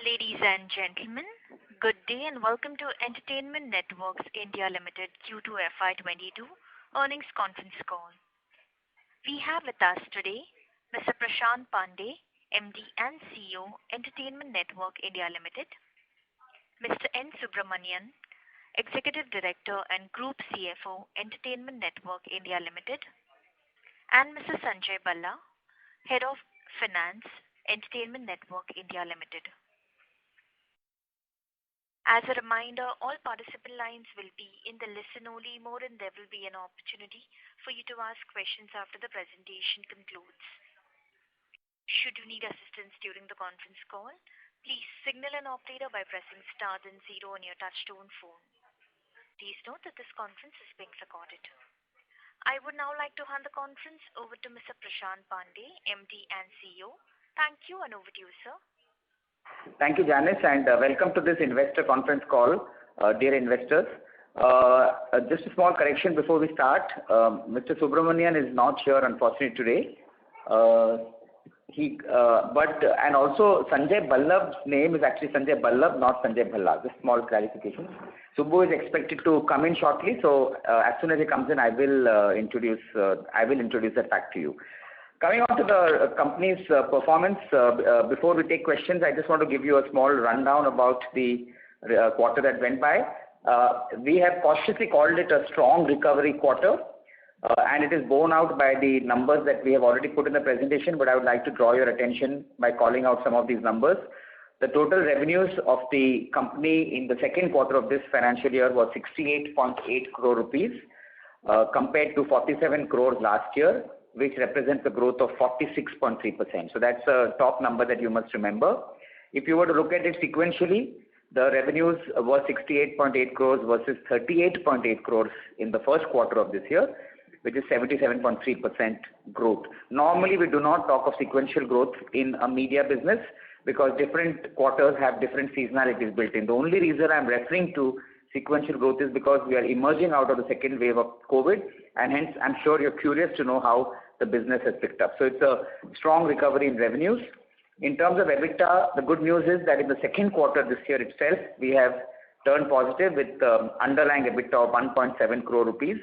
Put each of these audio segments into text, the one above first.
Ladies and gentlemen, good day and welcome to Entertainment Networks India Limited Q2 FY22 earnings conference call. We have with us today Mr. Prashant Pandey, MD and CEO, Entertainment Network India Limited, Mr. N. Subramanian, Executive Director and Group CFO, Entertainment Network India Limited, and Mr. Sanjay Balla, Head of Finance, Entertainment Network India Limited. As a reminder, all participant lines will be in the listen-only mode and there will be an opportunity for you to ask questions after the presentation concludes. Should you need assistance during the conference call, please signal an operator by pressing star then 0 on your touch-tone phone. Please note that this conference is being recorded. I would now like to hand the conference over to Mr. Prashant Pandey, MD and CEO. Thank you and over to you, sir. Thank you, Janice, and welcome to this investor conference call, dear investors. Just a small correction before we start. Mr. Subramanian is not here, unfortunately, today. And also Sanjay Balla's name is actually Sanjay Balla, not Sanjay Balla. Just small clarification. Subbu is expected to come in shortly, so as soon as he comes in, I will introduce that fact to you. Coming on to the company's performance, before we take questions, I just want to give you a small rundown about the quarter that went by. We have cautiously called it a strong recovery quarter, and it is borne out by the numbers that we have already put in the presentation, but I would like to draw your attention by calling out some of these numbers. The total revenues of the company in the second quarter of this financial year was 68.8 crore rupees compared to 47 crores last year, which represents a growth of 46.3%. So that's a top number that you must remember. If you were to look at it sequentially, the revenues were 68.8 crores versus 38.8 crores in the first quarter of this year, which is 77.3% growth. Normally, we do not talk of sequential growth in a media business because different quarters have different seasonalities built in. The only reason I'm referring to sequential growth is because we are emerging out of the second wave of COVID, and hence I'm sure you're curious to know how the business has picked up. So it's a strong recovery in revenues. In terms of EBITDA, the good news is that in the second quarter this year itself, we have turned positive with underlying EBITDA of 1.7 crore rupees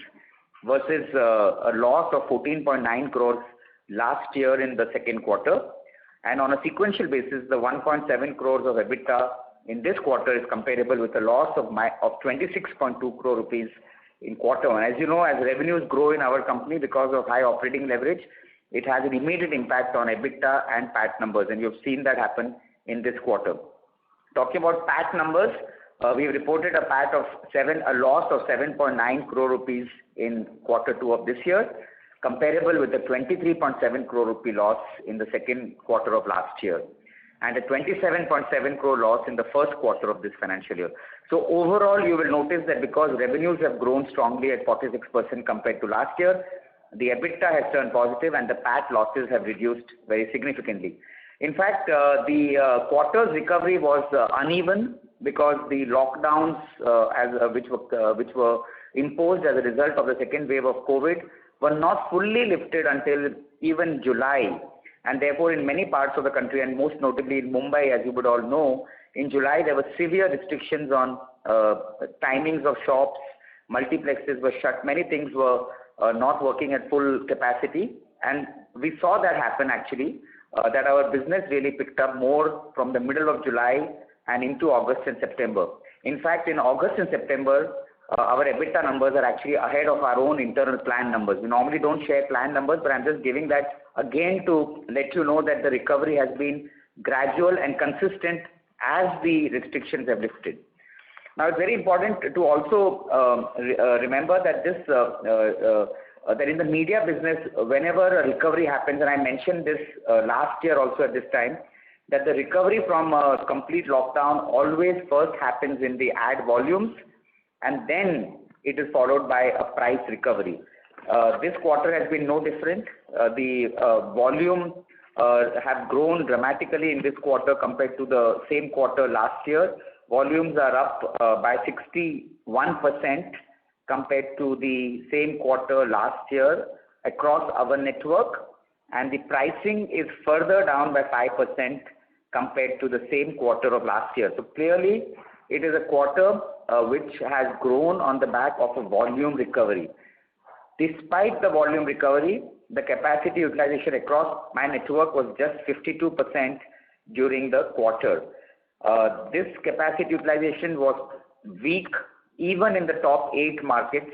versus a loss of 14.9 crores last year in the second quarter. And on a sequential basis, the 1.7 crores of EBITDA in this quarter is comparable with a loss of 26.2 crore rupees in quarter one. As you know, as revenues grow in our company because of high operating leverage, it has an immediate impact on EBITDA and PAT numbers, and you've seen that happen in this quarter. Talking about PAT numbers, we've reported a loss of 7.9 crore rupees in quarter two of this year, comparable with the 23.7 crore rupee loss in the second quarter of last year, and a 27.7 crore loss in the first quarter of this financial year. So overall, you will notice that because revenues have grown strongly at 46% compared to last year, the EBITDA has turned positive and the PAT losses have reduced very significantly. In fact, the quarter's recovery was uneven because the lockdowns which were imposed as a result of the second wave of COVID were not fully lifted until even July. And therefore, in many parts of the country, and most notably in Mumbai, as you would all know, in July there were severe restrictions on timings of shops, multiplexes were shut, many things were not working at full capacity. And we saw that happen actually, that our business really picked up more from the middle of July and into August and September. In fact, in August and September, our EBITDA numbers are actually ahead of our own internal plan numbers. We normally don't share plan numbers, but I'm just giving that again to let you know that the recovery has been gradual and consistent as the restrictions have lifted. Now, it's very important to also remember that that in the media business, whenever a recovery happens, and I mentioned this last year also at this time, that the recovery from a complete lockdown always first happens in the ad volumes, and then it is followed by a price recovery. This quarter has been no different. The volume have grown dramatically in this quarter compared to the same quarter last year. Volumes are up by 61% compared to the same quarter last year across our network, and the pricing is further down by 5% compared to the same quarter of last year. So clearly, it is a quarter which has grown on the back of a volume recovery. Despite the volume recovery, the capacity utilization across my network was just 52% during the quarter. This capacity utilization was weak even in the top 8 markets,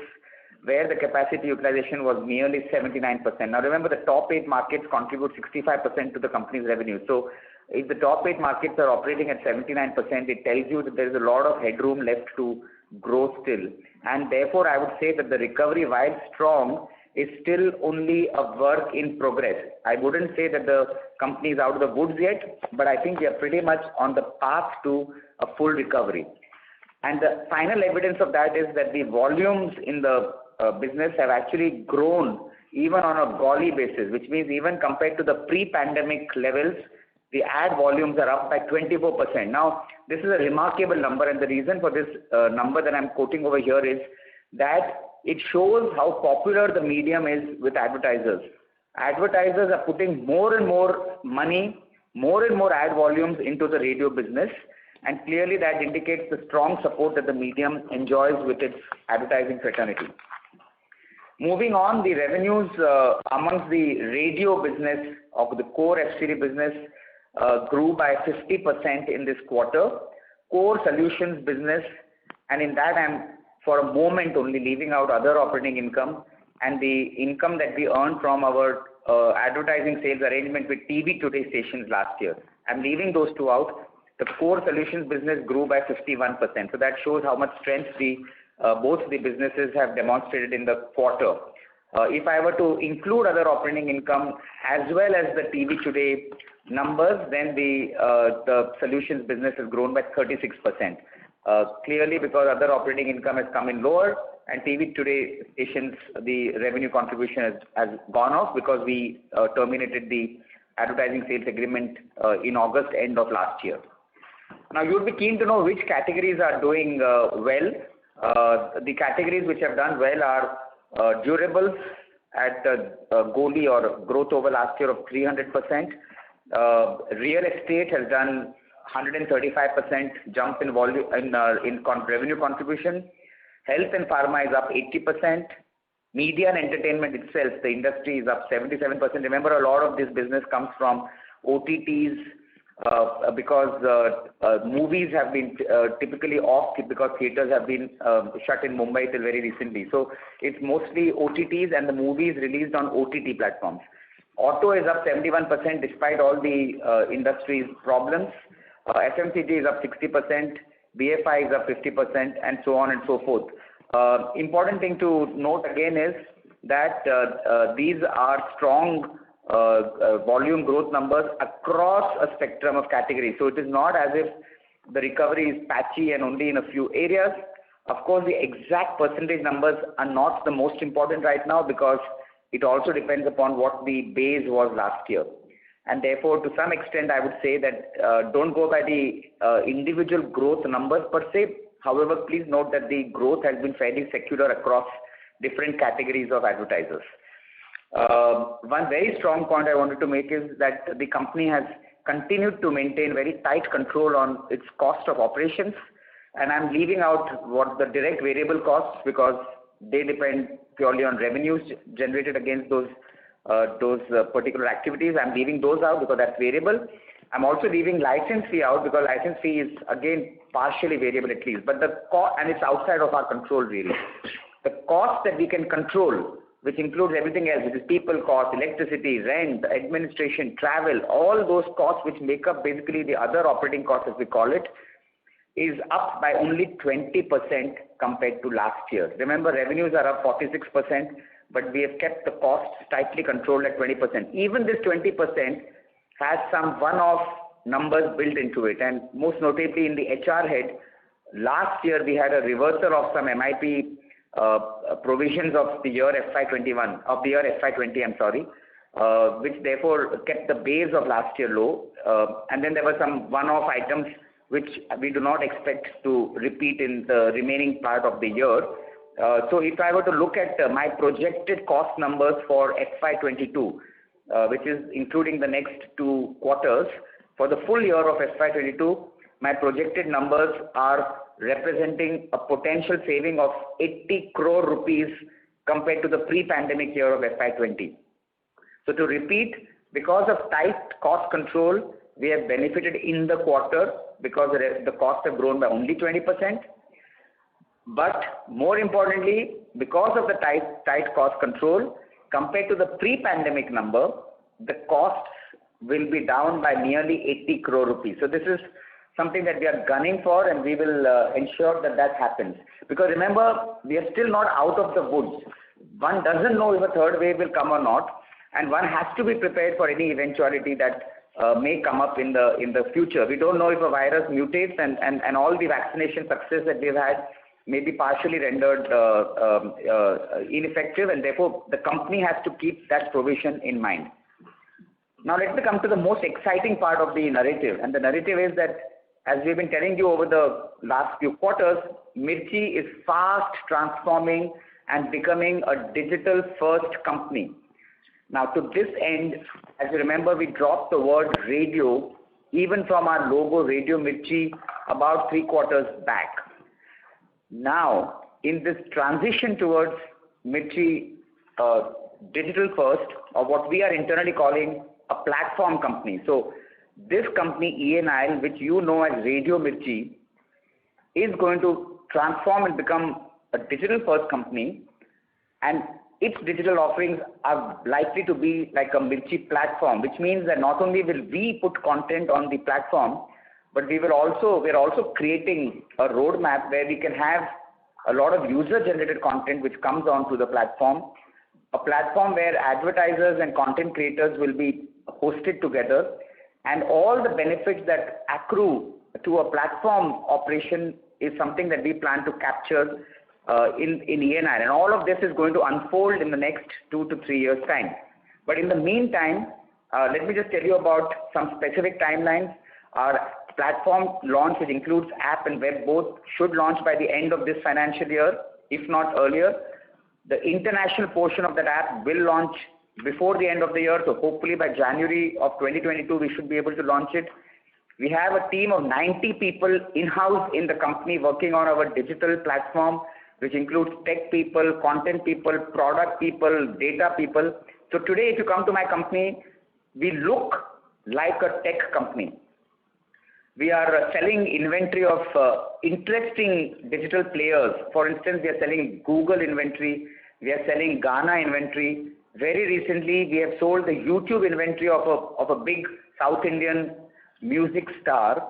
where the capacity utilization was nearly 79%. Now remember, the top 8 markets contribute 65% to the company's revenue. So if the top 8 markets are operating at 79%, it tells you that there is a lot of headroom left to grow still. And therefore, I would say that the recovery, while strong, is still only a work in progress. I wouldn't say that the company is out of the woods yet, but I think we are pretty much on the path to a full recovery. And the final evidence of that is that the volumes in the business have actually grown even on a golly basis, which means even compared to the pre-pandemic levels, the ad volumes are up by 24%. Now, this is a remarkable number, and the reason for this number that I'm quoting over here is that it shows how popular the medium is with advertisers. Advertisers are putting more and more money, more and more ad volumes into the radio business, and clearly that indicates the strong support that the medium enjoys with its advertising fraternity. Moving on, the revenues amongst the radio business of the core FCD business grew by 50% in this quarter. Core solutions business, and in that I'm for a moment only leaving out other operating income and the income that we earned from our advertising sales arrangement with TV Today stations last year. I'm leaving those two out. The core solutions business grew by 51%. So that shows how much strength both the businesses have demonstrated in the quarter. If I were to include other operating income as well as the TV Today numbers, then the solutions business has grown by 36%. Clearly, because other operating income has come in lower, and TV Today stations, the revenue contribution has gone off because we terminated the advertising sales agreement in August end of last year. Now, you would be keen to know which categories are doing well. The categories which have done well are durables at GOLI or growth over last year of 300%. Real estate has done 135% jump in volume in revenue contribution. Health and pharma is up 80%. Media and entertainment itself, the industry is up 77%. Remember, a lot of this business comes from OTTs because movies have been typically off because theaters have been shut in Mumbai till very recently. So it's mostly OTTs and the movies released on OTT platforms. Auto is up 71% despite all the industry's problems. FMCG is up 60%, BFI is up 50%, and so on and so forth. Important thing to note again is that these are strong volume growth numbers across a spectrum of categories. So it is not as if the recovery is patchy and only in a few areas. Of course, the exact percentage numbers are not the most important right now because it also depends upon what the base was last year. And therefore, to some extent, I would say that don't go by the individual growth numbers per se. However, please note that the growth has been fairly secular across different categories of advertisers. One very strong point I wanted to make is that the company has continued to maintain very tight control on its cost of operations. And I'm leaving out what the direct variable costs because they depend purely on revenues generated against those particular activities. I'm leaving those out because that's variable. I'm also leaving license fee out because license fee is again partially variable at least, but and it's outside of our control really. The cost that we can control, which includes everything else, which is people cost, electricity, rent, administration, travel, all those costs which make up basically the other operating costs as we call it, is up by only 20% compared to last year. Remember, revenues are up 46%, but we have kept the costs tightly controlled at 20%. Even this 20% has some one-off numbers built into it, and most notably in the HR head, last year we had a reversal of some MIP provisions of the year FY20, I'm sorry, which therefore kept the base of last year low, and then there were some one-off items which we do not expect to repeat in the remaining part of the year. So if I were to look at my projected cost numbers for FY22, which is including the next 2 quarters, For the full year of FY22, my projected numbers are representing a potential saving of 80 crore rupees compared to the pre-pandemic year of FY20. So to repeat, because of tight cost control, we have benefited in the quarter because the costs have grown by only 20%. But more importantly, because of the tight cost control, compared to the pre-pandemic number, the costs will be down by nearly 80 crore rupees. So this is something that we are gunning for, and we will ensure that that happens. Because remember, we are still not out of the woods. One doesn't know if a third wave will come or not, and one has to be prepared for any eventuality that may come up in the future. We don't know if a virus mutates, and all the vaccination success that we've had may be partially rendered ineffective, and therefore the company has to keep that provision in mind. Now let me come to the most exciting part of the narrative, and the narrative is that, as we've been telling you over the last few quarters, Mirchi is fast transforming and becoming a digital first company. Now to this end, as you remember, we dropped the word radio even from our logo Radio Mirchi about 3 quarters back. Now, in this transition towards Mirchi digital first, or what we are internally calling a platform company. So this company ENIL, which you know as Radio Mirchi, is going to transform and become a digital first company, and its digital offerings are likely to be like a Mirchi platform, which means that not only will we put content on the platform, but we're also creating a roadmap where we can have a lot of user-generated content which comes onto the platform, a platform where advertisers and content creators will be hosted together, and all the benefits that accrue to a platform operation is something that we plan to capture in ENIL. And all of this is going to unfold in the next 2 to 3 years' time. But in the meantime, let me just tell you about some specific timelines. Our platform launch, which includes app and web both, should launch by the end of this financial year, if not earlier. The international portion of that app will launch before the end of the year, so hopefully by January of 2022 we should be able to launch it. We have a team of 90 people in-house in the company working on our digital platform, which includes tech people, content people, product people, data people. So today, if you come to my company, we look like a tech company. We are selling inventory of interesting digital players. For instance, we are selling Google inventory, we are selling Ghana inventory. Very recently, we have sold the YouTube inventory of a big South Indian music star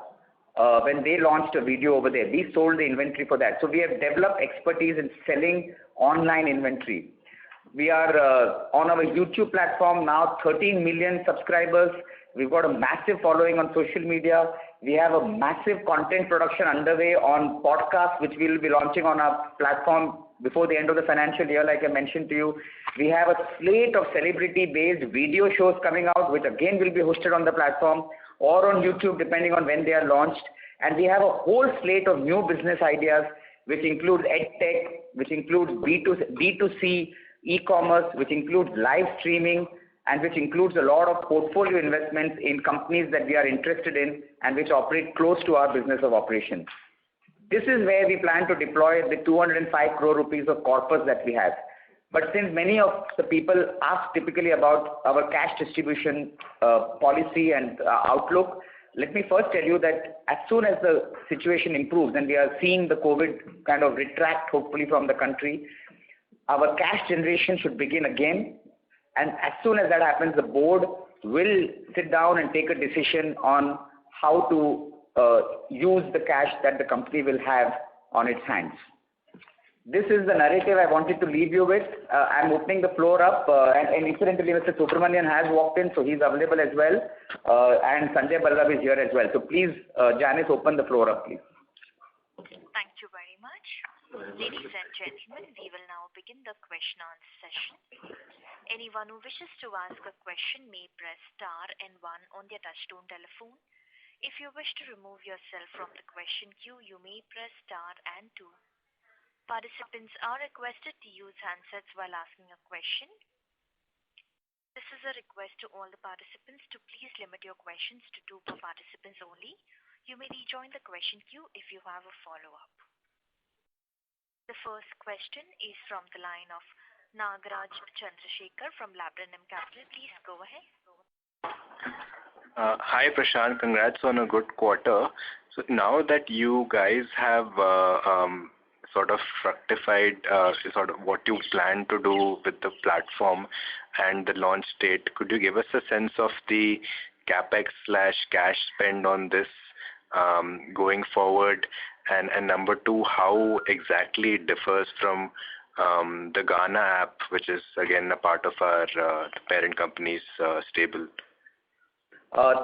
when they launched a video over there. We sold the inventory for that. So we have developed expertise in selling online inventory. We are on our YouTube platform now, 13 million subscribers. We've got a massive following on social media. We have a massive content production underway on podcasts, which we will be launching on our platform before the end of the financial year, like I mentioned to you. We have a slate of celebrity-based video shows coming out, which again will be hosted on the platform or on YouTube, depending on when they are launched. And we have a whole slate of new business ideas, which includes EdTech, which includes B2C e-commerce, which includes live streaming, and which includes a lot of portfolio investments in companies that we are interested in and which operate close to our business of operations. This is where we plan to deploy the 205 crore rupees of corpus that we have. But since many of the people ask typically about our cash distribution policy and outlook, let me first tell you that as soon as the situation improves and we are seeing the COVID kind of retract hopefully from the country, our cash generation should begin again. And as soon as that happens, the board will sit down and take a decision on how to use the cash that the company will have on its hands. This is the narrative I wanted to leave you with. I'm opening the floor up, and incidentally, Mr. Subramanian has walked in, so he's available as well, and Sanjay Ballabh is here as well. So please, Janice, open the floor up, please. Thank you very much. Ladies and gentlemen, we will now begin the question answer session. Anyone who wishes to ask a question may press star and 1 on their touchtone telephone. If you wish to remove yourself from the question queue, you may press star and 2. Participants are requested to use handsets while asking a question. This is a request to all the participants to please limit your questions to two per participants only. You may rejoin the question queue if you have a follow-up. The first question is from the line of Nagaraj Chandrasekhar from Laburnum Capital. Please go ahead. Hi Prashant, congrats on a good quarter. So now that you guys have sort of fructified sort of what you plan to do with the platform and the launch date, could you give us a sense of the capex/cash spend on this going forward? And number two, how exactly it differs from the Gaana app, which is again a part of our parent company's stable?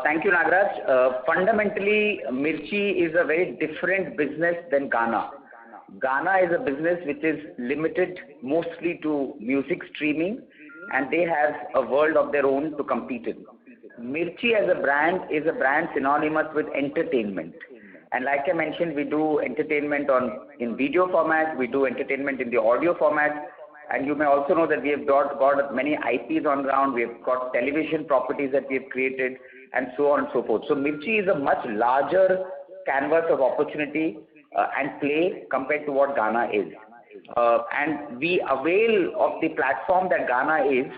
Thank you, Nagaraj. Fundamentally, Mirchi is a very different business than Gaana. Gaana is a business which is limited mostly to music streaming, and they have a world of their own to compete in. Mirchi as a brand is a brand synonymous with entertainment. And like I mentioned, we do entertainment in video format, we do entertainment in the audio format, and you may also know that we have got many IPs on ground, we have got television properties that we have created, and so on and so forth. So Mirchi is a much larger canvas of opportunity and play compared to what Gaana is. And we avail of the platform that Gaana is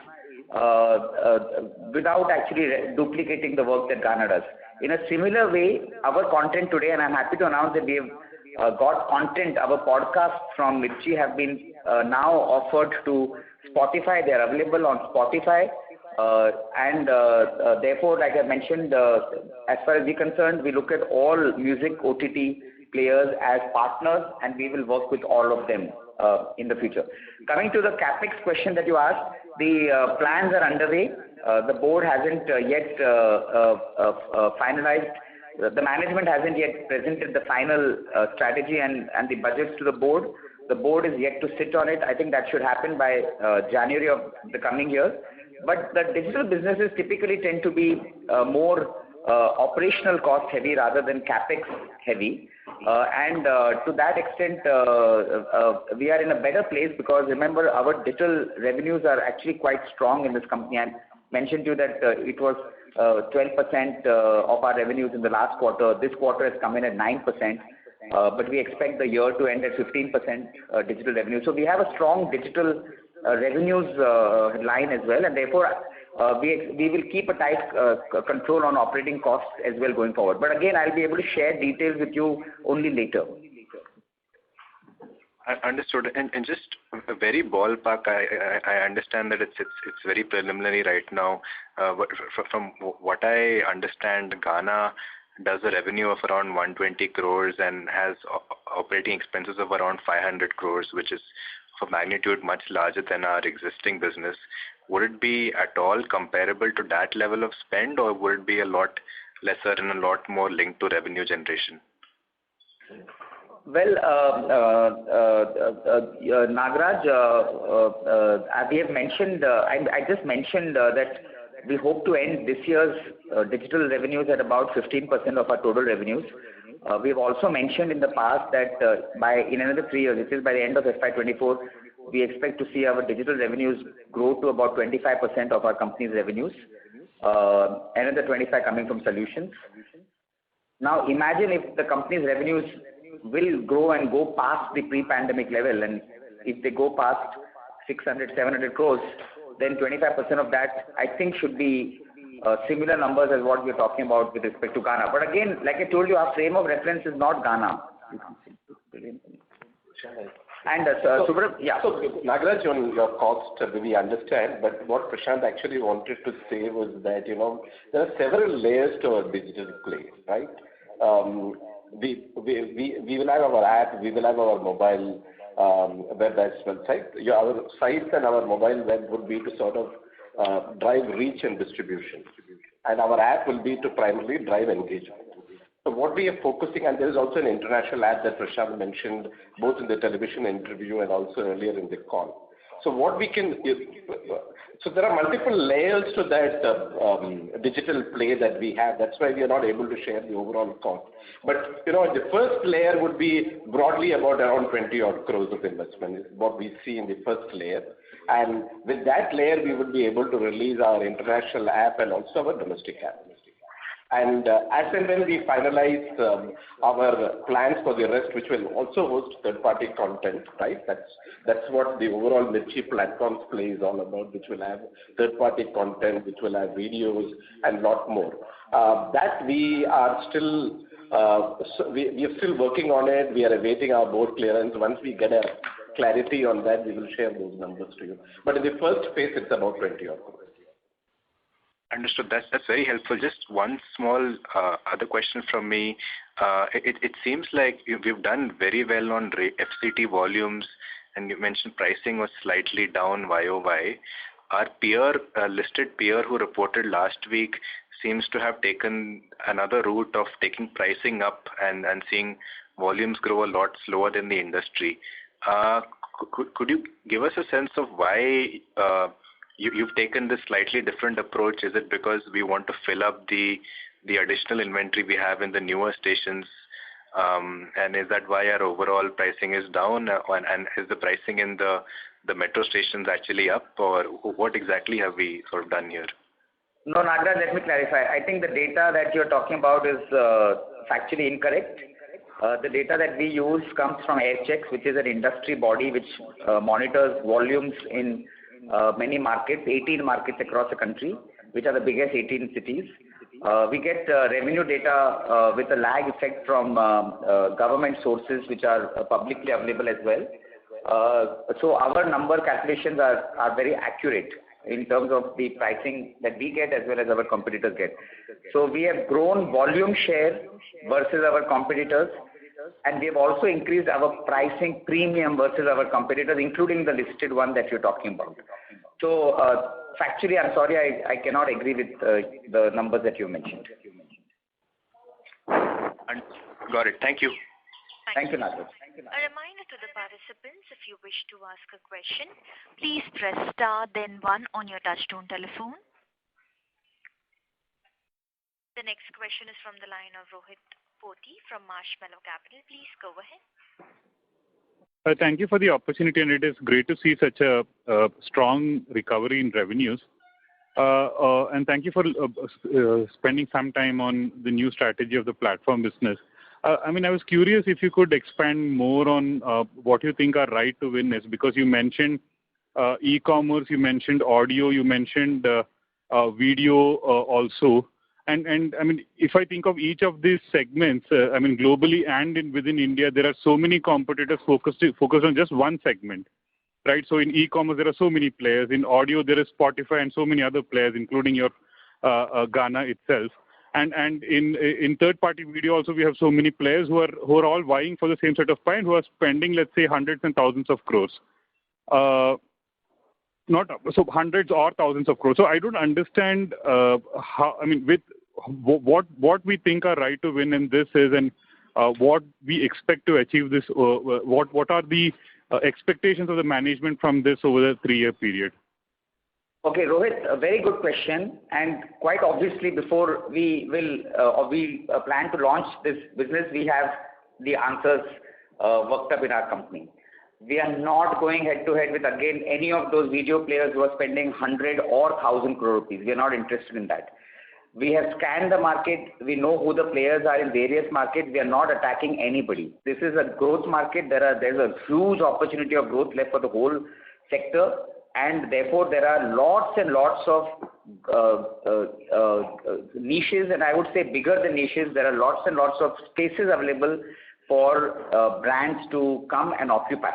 without actually duplicating the work that Gaana does. In a similar way, our content today, and I'm happy to announce that we have got content, our podcasts from Mirchi have been now offered to Spotify. They are available on Spotify. And therefore, like I mentioned, as far as we're concerned, we look at all music OTT players as partners, and we will work with all of them in the future. Coming to the capex question that you asked, the plans are underway. The board hasn't yet finalized. The management hasn't yet presented the final strategy and the budgets to the board. The board is yet to sit on it. I think that should happen by January of the coming year. But the digital businesses typically tend to be more operational cost heavy rather than capex heavy. And to that extent, we are in a better place because remember, our digital revenues are actually quite strong in this company. I mentioned to you that it was 12% of our revenues in the last quarter. This quarter has come in at 9%, but we expect the year to end at 15% digital revenue. So we have a strong digital revenues line as well, and therefore we will keep a tight control on operating costs as well going forward. But again, I'll be able to share details with you only later. I understood. And just a very ballpark, I understand that it's very preliminary right now. But from what I understand, Gaana does a revenue of around 120 crores and has operating expenses of around 500 crores, which is of a magnitude much larger than our existing business. Would it be at all comparable to that level of spend, or would it be a lot lesser and a lot more linked to revenue generation? Well, Nagaraj, we have mentioned, I just mentioned that we hope to end this year's digital revenues at about 15% of our total revenues. We've also mentioned in the past that in another 3 years, which is by the end of FY24, we expect to see our digital revenues grow to about 25% of our company's revenues, another 25 coming from solutions. Now imagine if the company's revenues will grow and go past the pre-pandemic level, and if they go past 600, 700 crores, then 25% of that I think should be similar numbers as what we're talking about with respect to Gaana. But again, like I told you, our frame of reference is not Gaana. And Subrat, yeah. So Nagaraj, on your cost, we understand, but what Prashant actually wanted to say was that, there are several layers to our digital play, right? We will have our app, we will have our mobile web as well, right? Our sites and our mobile web would be to sort of drive reach and distribution, and our app will be to primarily drive engagement. So what we are focusing, and there is also an international app that Prashant mentioned both in the television interview and also earlier in the call. So what we can, so there are multiple layers to that digital play that we have. That's why we are not able to share the overall cost. But the first layer would be broadly about around 20 odd crores of investment is what we see in the first layer. And with that layer, we would be able to release our international app and also our domestic app. And as and when we finalize our plans for the rest, which will also host third-party content, right? That's what the overall Mirchi platforms play is all about, which will have third-party content, which will have videos and lot more. That we are still we are still working on it. We are awaiting our board clearance. Once we get a clarity on that, we will share those numbers to you. But in the first phase, it's about 20 odd crores. Understood. That's very helpful. Just one small other question from me. It seems like we've done very well on FCT volumes, and you mentioned pricing was slightly down YOY. Our listed peer who reported last week seems to have taken another route of taking pricing up and seeing volumes grow a lot slower than the industry. Could you give us a sense of why you've taken this slightly different approach? Is it because we want to fill up the additional inventory we have in the newer stations? And is that why our overall pricing is down? And is the pricing in the metro stations actually up? Or what exactly have we sort of done here? No, Nagaraj, let me clarify. I think the data that you're talking about is factually incorrect. The data that we use comes from Airchecks, which is an industry body which monitors volumes in many markets, 18 markets across the country, which are the biggest 18 cities. We get revenue data with a lag effect from government sources which are publicly available as well. So our number calculations are very accurate in terms of the pricing that we get as well as our competitors get. So we have grown volume share versus our competitors, and we have also increased our pricing premium versus our competitors, including the listed one that you're talking about. So factually, I'm sorry, I cannot agree with the numbers that you mentioned. Got it. Thank you. Thank you, Nagaraj. A reminder to the participants, if you wish to ask a question, please press star then 1 on your touchtone telephone. The next question is from the line of Rohit Poti from Marshmallow Capital. Please go ahead. Thank you for the opportunity, and it is great to see such a strong recovery in revenues. And thank you for spending some time on the new strategy of the platform business. I was curious if you could expand more on what you think our right to win is, because you mentioned e-commerce, you mentioned audio, you mentioned video also. And if I think of each of these segments, globally and within India, there are so many competitors focused on just one segment, right? So in e-commerce, there are so many players. In audio, there is Spotify and so many other players, including your Gaana itself. And in third-party video also, we have so many players who are all vying for the same set of pie and who are spending, let's say, hundreds and thousands of crores. Hundreds or thousands of crores. So I don't understand with what we think our right to win in this is, and what we expect to achieve this. What are the expectations of the management from this over the 3-year period? Okay, Rohit, a very good question. And quite obviously, before we plan to launch this business, we have the answers worked up in our company. We are not going head-to-head with, again, any of those video players who are spending 100 or 1,000 crore rupees. We are not interested in that. We have scanned the market. We know who the players are in various markets. We are not attacking anybody. This is a growth market. There's a huge opportunity of growth left for the whole sector. And therefore, there are lots and lots of niches, and I would say bigger than niches. There are lots and lots of spaces available for brands to come and occupy.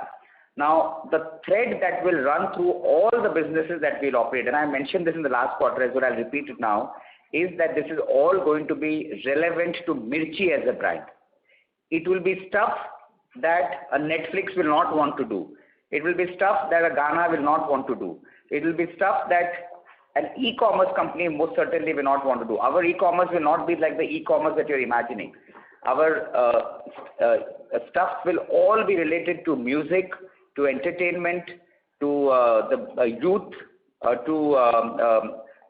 Now, the thread that will run through all the businesses that we'll operate, and I mentioned this in the last quarter as well, I'll repeat it now, is that this is all going to be relevant to Mirchi as a brand. It will be stuff that a Netflix will not want to do. It will be stuff that a Gaana will not want to do. It will be stuff that an e-commerce company most certainly will not want to do. Our e-commerce will not be like the e-commerce that you're imagining. Our stuff will all be related to music, to entertainment, to the youth, to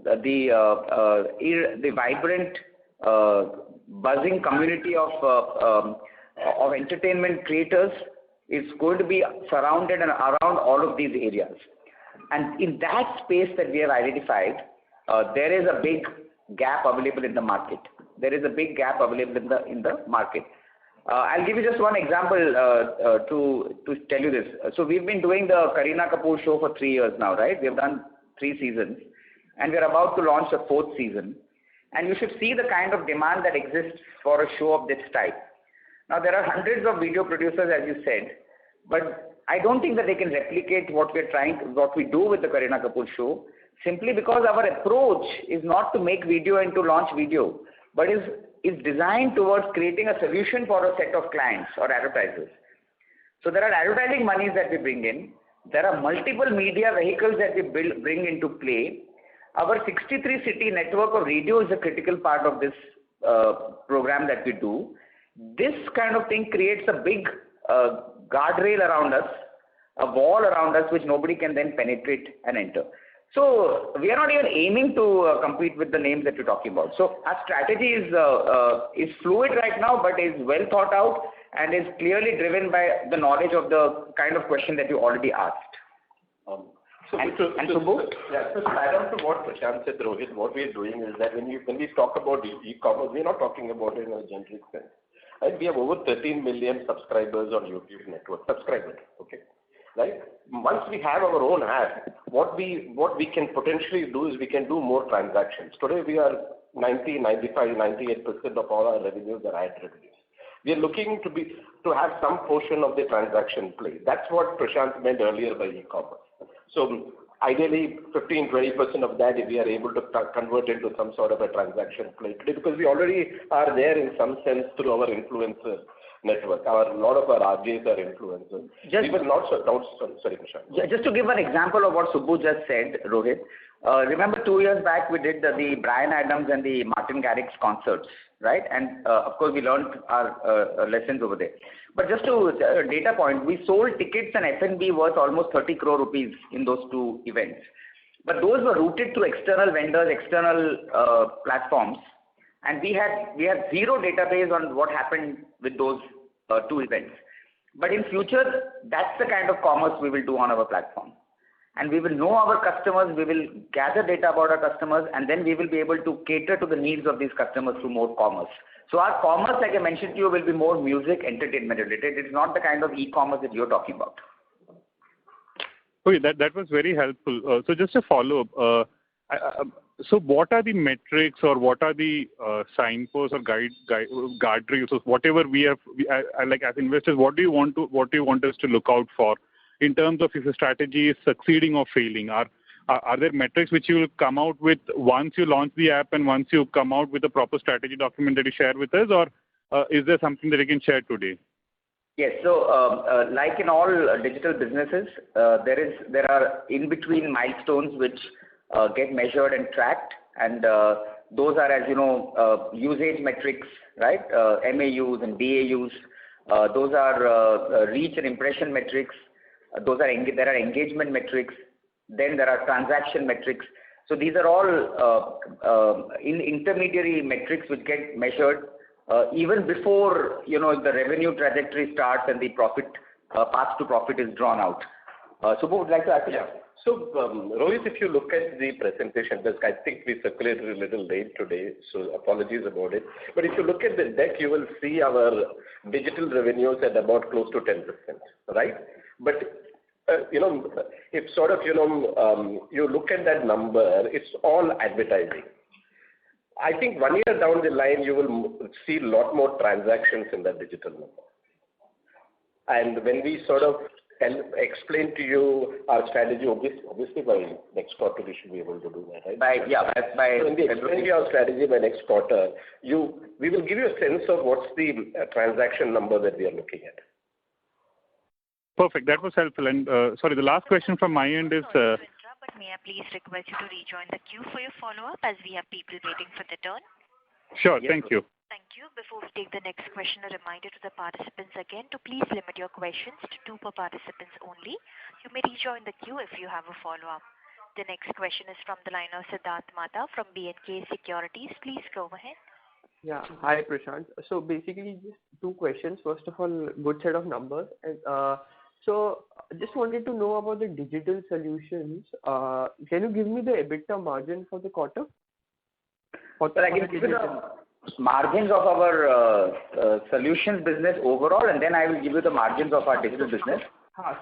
the vibrant, buzzing community of entertainment creators is going to be surrounded and around all of these areas. And in that space that we have identified, there is a big gap available in the market. There is a big gap available in the market. I'll give you just one example to tell you this. So we've been doing the Kareena Kapoor show for 3 years now, right? We've done 3 seasons, and we're about to launch a 4th season. And you should see the kind of demand that exists for a show of this type. Now, there are hundreds of video producers, as you said, but I don't think that they can replicate what we do with the Kareena Kapoor show, simply because our approach is not to make video and to launch video, but is designed towards creating a solution for a set of clients or advertisers. So there are advertising monies that we bring in. There are multiple media vehicles that we bring into play. Our 63-city network of radio is a critical part of this program that we do. This kind of thing creates a big guardrail around us, a wall around us which nobody can then penetrate and enter. So we are not even aiming to compete with the names that you're talking about. So our strategy is fluid right now, but is well thought out and is clearly driven by the knowledge of the kind of question that you already asked. Subbu? Yeah, so to add on to what Prashant said, Rohit, what we are doing is that when we talk about e-commerce, we are not talking about it in a generic sense. Right? We have over 13 million subscribers on YouTube network. Subscribers, okay? Right? Once we have our own app, what we can potentially do is we can do more transactions. Today we are 90, 95, 98% of all our revenues are ad revenues. We are looking to have some portion of the transaction play. That's what Prashant meant earlier by e-commerce. So ideally 15-20% of that if we are able to convert into some sort of a transaction play today, because we already are there in some sense through our influencer network. A lot of our RJs are influencers. Sorry, Prashant. Just to give an example of what Subbu just said, Rohit, remember 2 years back we did the Bryan Adams and the Martin Garrix concerts, right? And of course we learned our lessons over there. But just to data point, we sold tickets and F&B worth almost 30 crore rupees in those 2 events. But those were routed to external vendors, external platforms, and we had zero database on what happened with those 2 events. But in future, that's the kind of commerce we will do on our platform. And we will know our customers, we will gather data about our customers, and then we will be able to cater to the needs of these customers through more commerce. So our commerce, like I mentioned to you, will be more music, entertainment related. It's not the kind of e-commerce that you're talking about. Okay, that was very helpful. So just a follow-up. So what are the metrics or what are the signposts or guardrails, or whatever we have, like as investors, what do you want us to look out for in terms of if a strategy is succeeding or failing? Are there metrics which you will come out with once you launch the app and once you come out with a proper strategy document that you share with us, or is there something that you can share today? Yes. So, like in all digital businesses, there are in-between milestones which get measured and tracked, and those are, as you know, usage metrics, right? MAUs and DAUs. Those are reach and impression metrics. There are engagement metrics. Then there are transaction metrics. So these are all intermediary metrics which get measured even before the revenue trajectory starts and the profit path to profit is drawn out. Subbu, would like to add to that? So, Rohit, if you look at the presentation, because I think we circulated a little late today, so apologies about it. But if you look at the deck, you will see our digital revenues at about close to 10%, right? But if sort of you look at that number, it's all advertising. I think 1 year down the line, you will see a lot more transactions in that digital number. And when we sort of explain to you our strategy, obviously by next quarter we should be able to do that, right? So when we explain to you our strategy by next quarter, we will give you a sense of what's the transaction number that we are looking at. Perfect. That was helpful. And sorry, the last question from my end is. Sorry to interrupt, but may I please request you to rejoin the queue for your follow-up, as we have people waiting for the turn? Sure. Yes, thank you. Thank you. Before we take the next question, a reminder to the participants again to please limit your questions to two per participants only. You may rejoin the queue if you have a follow-up. The next question is from the line of Siddharth Mata from B&K Securities. Please go ahead. Yeah. Hi, Prashant. So basically, just two questions. First of all, good set of numbers. And so just wanted to know about the digital solutions. Can you give me the EBITDA margin for the quarter? So I can give you the margins of our solutions business overall, and then I will give you the margins of our digital business.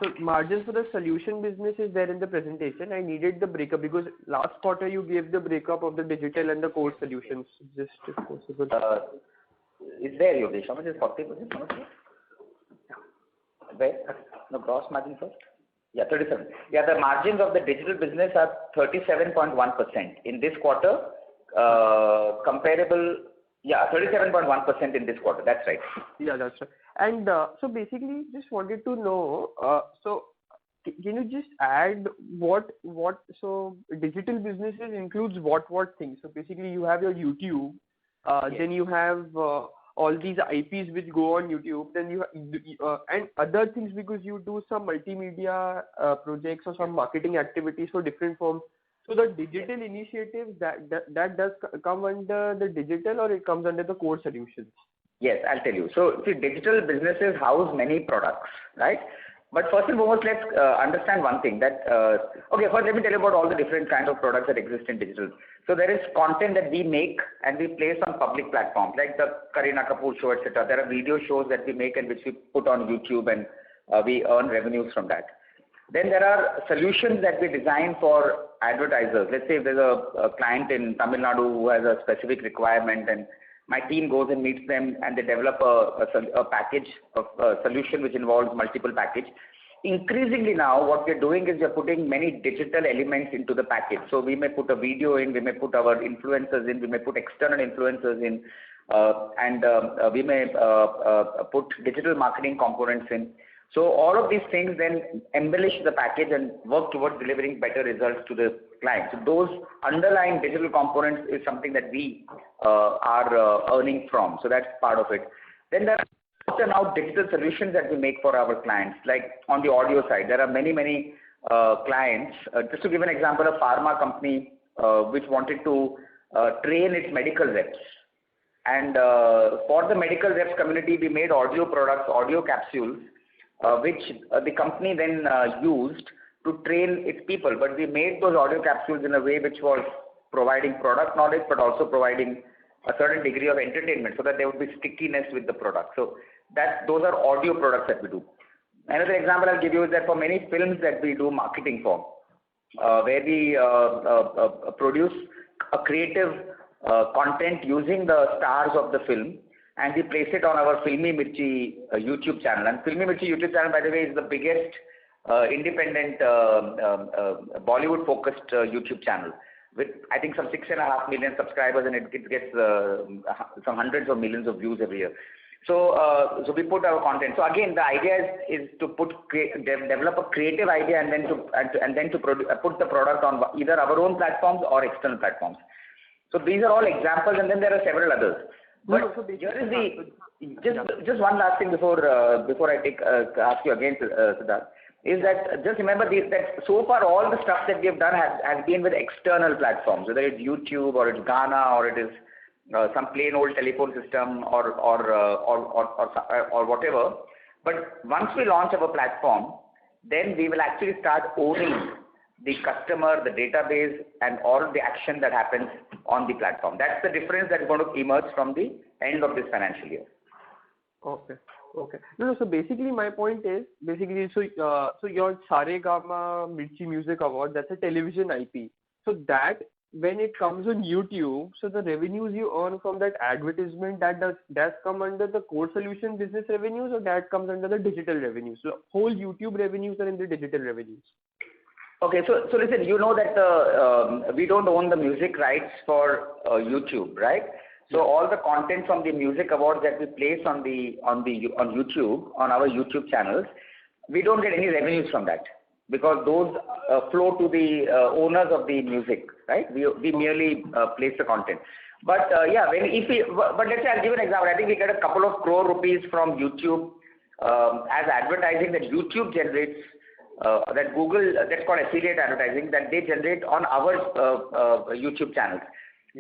So margins for the solution business is there in the presentation. I needed the breakup because last quarter you gave the breakup of the digital and the core solutions. Just if possible. Is there, Yogesh? How much is 40%? How much is it? Where? No, gross margin first. Yeah, 37. Yeah, the margins of the digital business are 37.1% in this quarter. Comparable. Yeah, 37.1% in this quarter. That's right. Yeah, that's right. And so basically, just wanted to know, so can you just add what so digital businesses includes what things? So basically, you have your YouTube, Yes. then you have all these IPs which go on YouTube, then you and other things because you do some multimedia projects or some marketing activities for different firms. So the digital initiatives that does come under the digital or it comes under the core solutions? Yes, I'll tell you. So, see, digital businesses house many products, right? But first and foremost, let's understand one thing that, okay, first let me tell you about all the different kinds of products that exist in digital. So there is content that we make and we place on public platforms like the Kareena Kapoor show, etc. There are video shows that we make and which we put on YouTube and we earn revenues from that. Then there are solutions that we design for advertisers. Let's say if there's a client in Tamil Nadu who has a specific requirement and my team goes and meets them and they develop a package of a solution which involves multiple package. Increasingly now what we're doing is we're putting many digital elements into the package. So we may put a video in, we may put our influencers in, we may put external influencers in, and we may put digital marketing components in. So all of these things then embellish the package and work towards delivering better results to the client. So those underlying digital components is something that we are earning from. So that's part of it. Then there are now digital solutions that we make for our clients. Like on the audio side, there are many clients. Just to give an example, a pharma company which wanted to train its medical reps. And for the medical reps community, we made audio products, audio capsules, which the company then used to train its people. But we made those audio capsules in a way which was providing product knowledge, but also providing a certain degree of entertainment so that there would be stickiness with the product. So those are audio products that we do. Another example I'll give you is that for many films that we do marketing for, where we produce a creative content using the stars of the film, and we place it on our Filmy Mirchi YouTube channel. And Filmy Mirchi YouTube channel, by the way, is the biggest independent Bollywood-focused YouTube channel with, I think, some 6.5 million subscribers, and it gets some hundreds of millions of views every year. So we put our content. So again, the idea is to develop a creative idea and then to put the product on either our own platforms or external platforms. So these are all examples, and then there are several others. But here is just one last thing before I ask you again, Siddharth, is that just remember that so far all the stuff that we have done has been with external platforms, whether it's YouTube or it's Gaana or it is some plain old telephone system or whatever. But once we launch our platform, then we will actually start owning the customer, the database, and all the action that happens on the platform. That's the difference that is going to emerge from the end of this financial year. Okay. No, so basically my point is, so your Saregama Mirchi Music Award, that's a television IP. So that when it comes on YouTube, so the revenues you earn from that advertisement, does come under the core solution business revenues, or that comes under the digital revenues? So whole YouTube revenues are in the digital revenues. Okay, so listen, you know that we don't own the music rights for YouTube, right? So all the content from the music awards that we place on YouTube, on our YouTube channels, we don't get any revenues from that because those flow to the owners of the music, right? We merely place the content. But but let's say I'll give an example. I think we get a couple of crore rupees from YouTube as advertising that YouTube generates, that Google, that's called affiliate advertising, that they generate on our YouTube channels.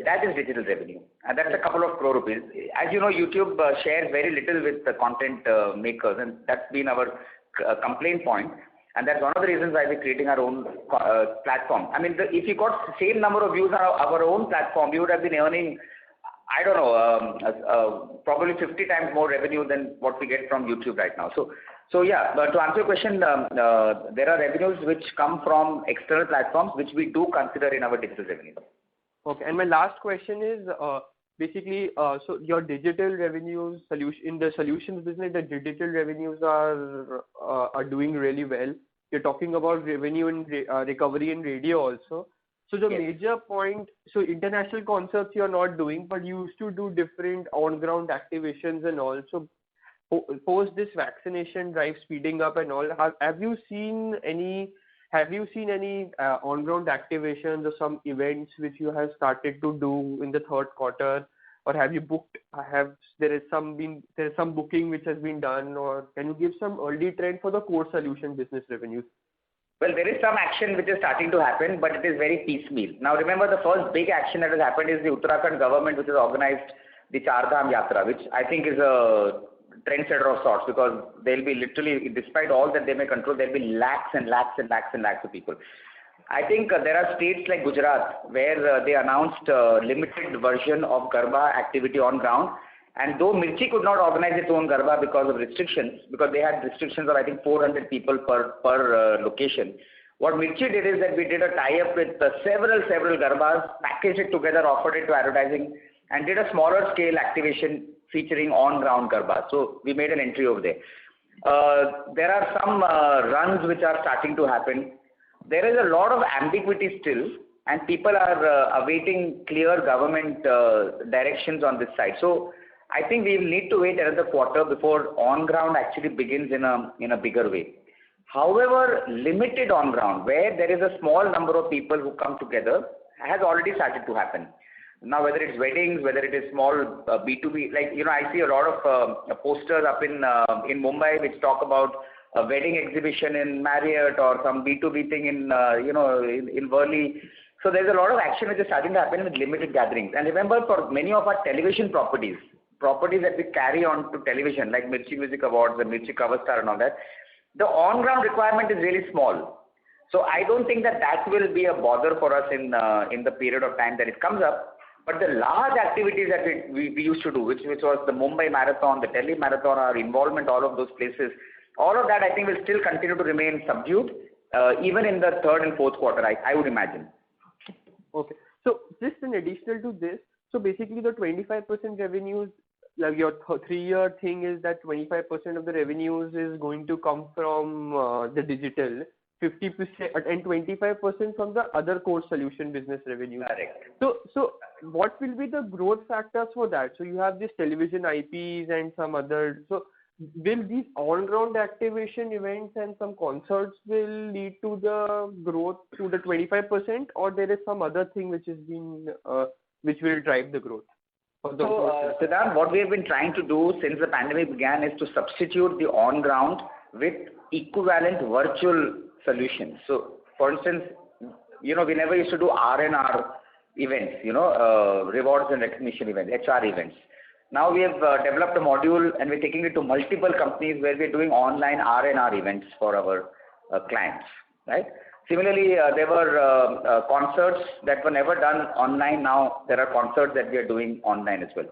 That is digital revenue, and that's a couple of crore rupees. As you know, YouTube shares very little with the content makers, and that's been our complaint point. And that's one of the reasons why we're creating our own platform. I mean, if you got the same number of views on our own platform, we would have been earning, I don't know, probably 50 times more revenue than what we get from YouTube right now. So yeah, but to answer your question, there are revenues which come from external platforms, which we do consider in our digital revenue. Okay, and my last question is basically, so your digital revenues in the solutions business, the digital revenues are doing really well. You're talking about revenue and recovery in radio also. So the major point, so international concerts you're not doing, but you used to do different on-ground activations and all. So post this vaccination drive speeding up and all, have you seen any on-ground activations or some events which you have started to do in the third quarter, or have you booked? There is some booking which has been done, or can you give some early trend for the core solution business revenues? Well, there is some action which is starting to happen, but it is very piecemeal. Now, remember, the first big action that has happened is the Uttarakhand government, which has organized the Char Dham Yatra, which I think is a trendsetter of sorts, because they'll be literally, despite all that they may control, there'll be lakhs and lakhs and lakhs and lakhs of people. I think there are states like Gujarat where they announced a limited version of Garba activity on ground. And though Mirchi could not organize its own Garba because of restrictions, because they had restrictions of I think 400 people per location, what Mirchi did is that we did a tie-up with several Garbas, packaged it together, offered it to advertising, and did a smaller scale activation featuring on-ground Garba. So we made an entry over there. There are some runs which are starting to happen. There is a lot of ambiguity still, and people are awaiting clear government directions on this side. So I think we will need to wait another quarter before on-ground actually begins in a bigger way. However, limited on-ground, where there is a small number of people who come together, has already started to happen. Now, whether it's weddings, whether it is small B2B, like, you know, I see a lot of posters up in Mumbai which talk about a wedding exhibition in Marriott or some B2B thing in Worli. So there's a lot of action which is starting to happen with limited gatherings. And remember, for many of our television properties that we carry on to television, like Mirchi Music Awards and Mirchi Cover Star and all that, the on-ground requirement is really small. So I don't think that will be a bother for us in the period of time that it comes up. But the large activities that we used to do, which was the Mumbai Marathon, the Delhi Marathon, our involvement, all of those places, all of that I think will still continue to remain subdued, even in the third and fourth quarter, I would imagine. Okay. So just in additional to this, so basically the 25% revenues, like your 3-year thing is that 25% of the revenues is going to come from the digital, 50% and 25% from the other core solution business revenue. Correct. So what will be the growth factors for that? So you have this television IPs and some other. So will these on-ground activation events and some concerts will lead to the growth to the 25%, or there is some other thing which has been which will drive the growth? So, Siddharth, what we have been trying to do since the pandemic began is to substitute the on-ground with equivalent virtual solutions. So, for instance, we never used to do R&R events, rewards and recognition events, HR events. Now we have developed a module and we're taking it to multiple companies where we're doing online R&R events for our clients, right? Similarly, there were concerts that were never done online. Now there are concerts that we are doing online as well.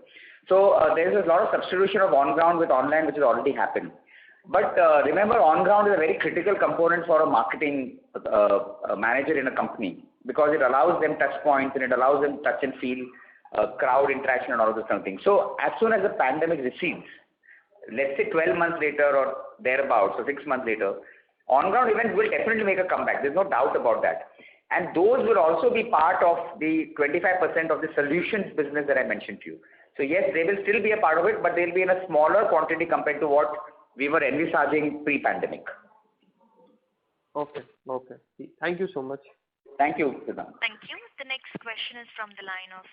So there's a lot of substitution of on-ground with online, which has already happened. But remember, on-ground is a very critical component for a marketing manager in a company, because it allows them touch points and it allows them touch and feel, crowd interaction and all of those kind of things. So as soon as the pandemic recedes, let's say 12 months later or thereabouts, so 6 months later, on-ground events will definitely make a comeback. There's no doubt about that. And those will also be part of the 25% of the solutions business that I mentioned to you. So yes, they will still be a part of it, but they'll be in a smaller quantity compared to what we were envisaging pre-pandemic. Okay. Thank you so much. Thank you, Siddharth. Thank you. The next question is from the line of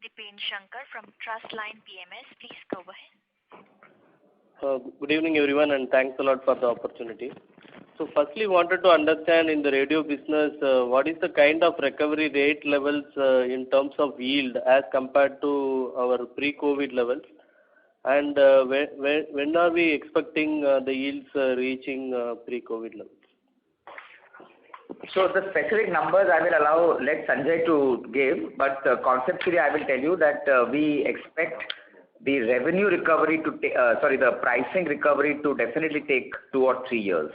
Dipen Shankar from Trustline PMS. Please go ahead. Good evening, everyone, and thanks a lot for the opportunity. So firstly, wanted to understand in the radio business, what is the kind of recovery rate levels in terms of yield as compared to our pre-COVID levels? And when are we expecting the yields reaching pre-COVID levels? So the specific numbers I will let Sanjay to give, but conceptually I will tell you that we expect the revenue recovery the pricing recovery to definitely take 2 or 3 years.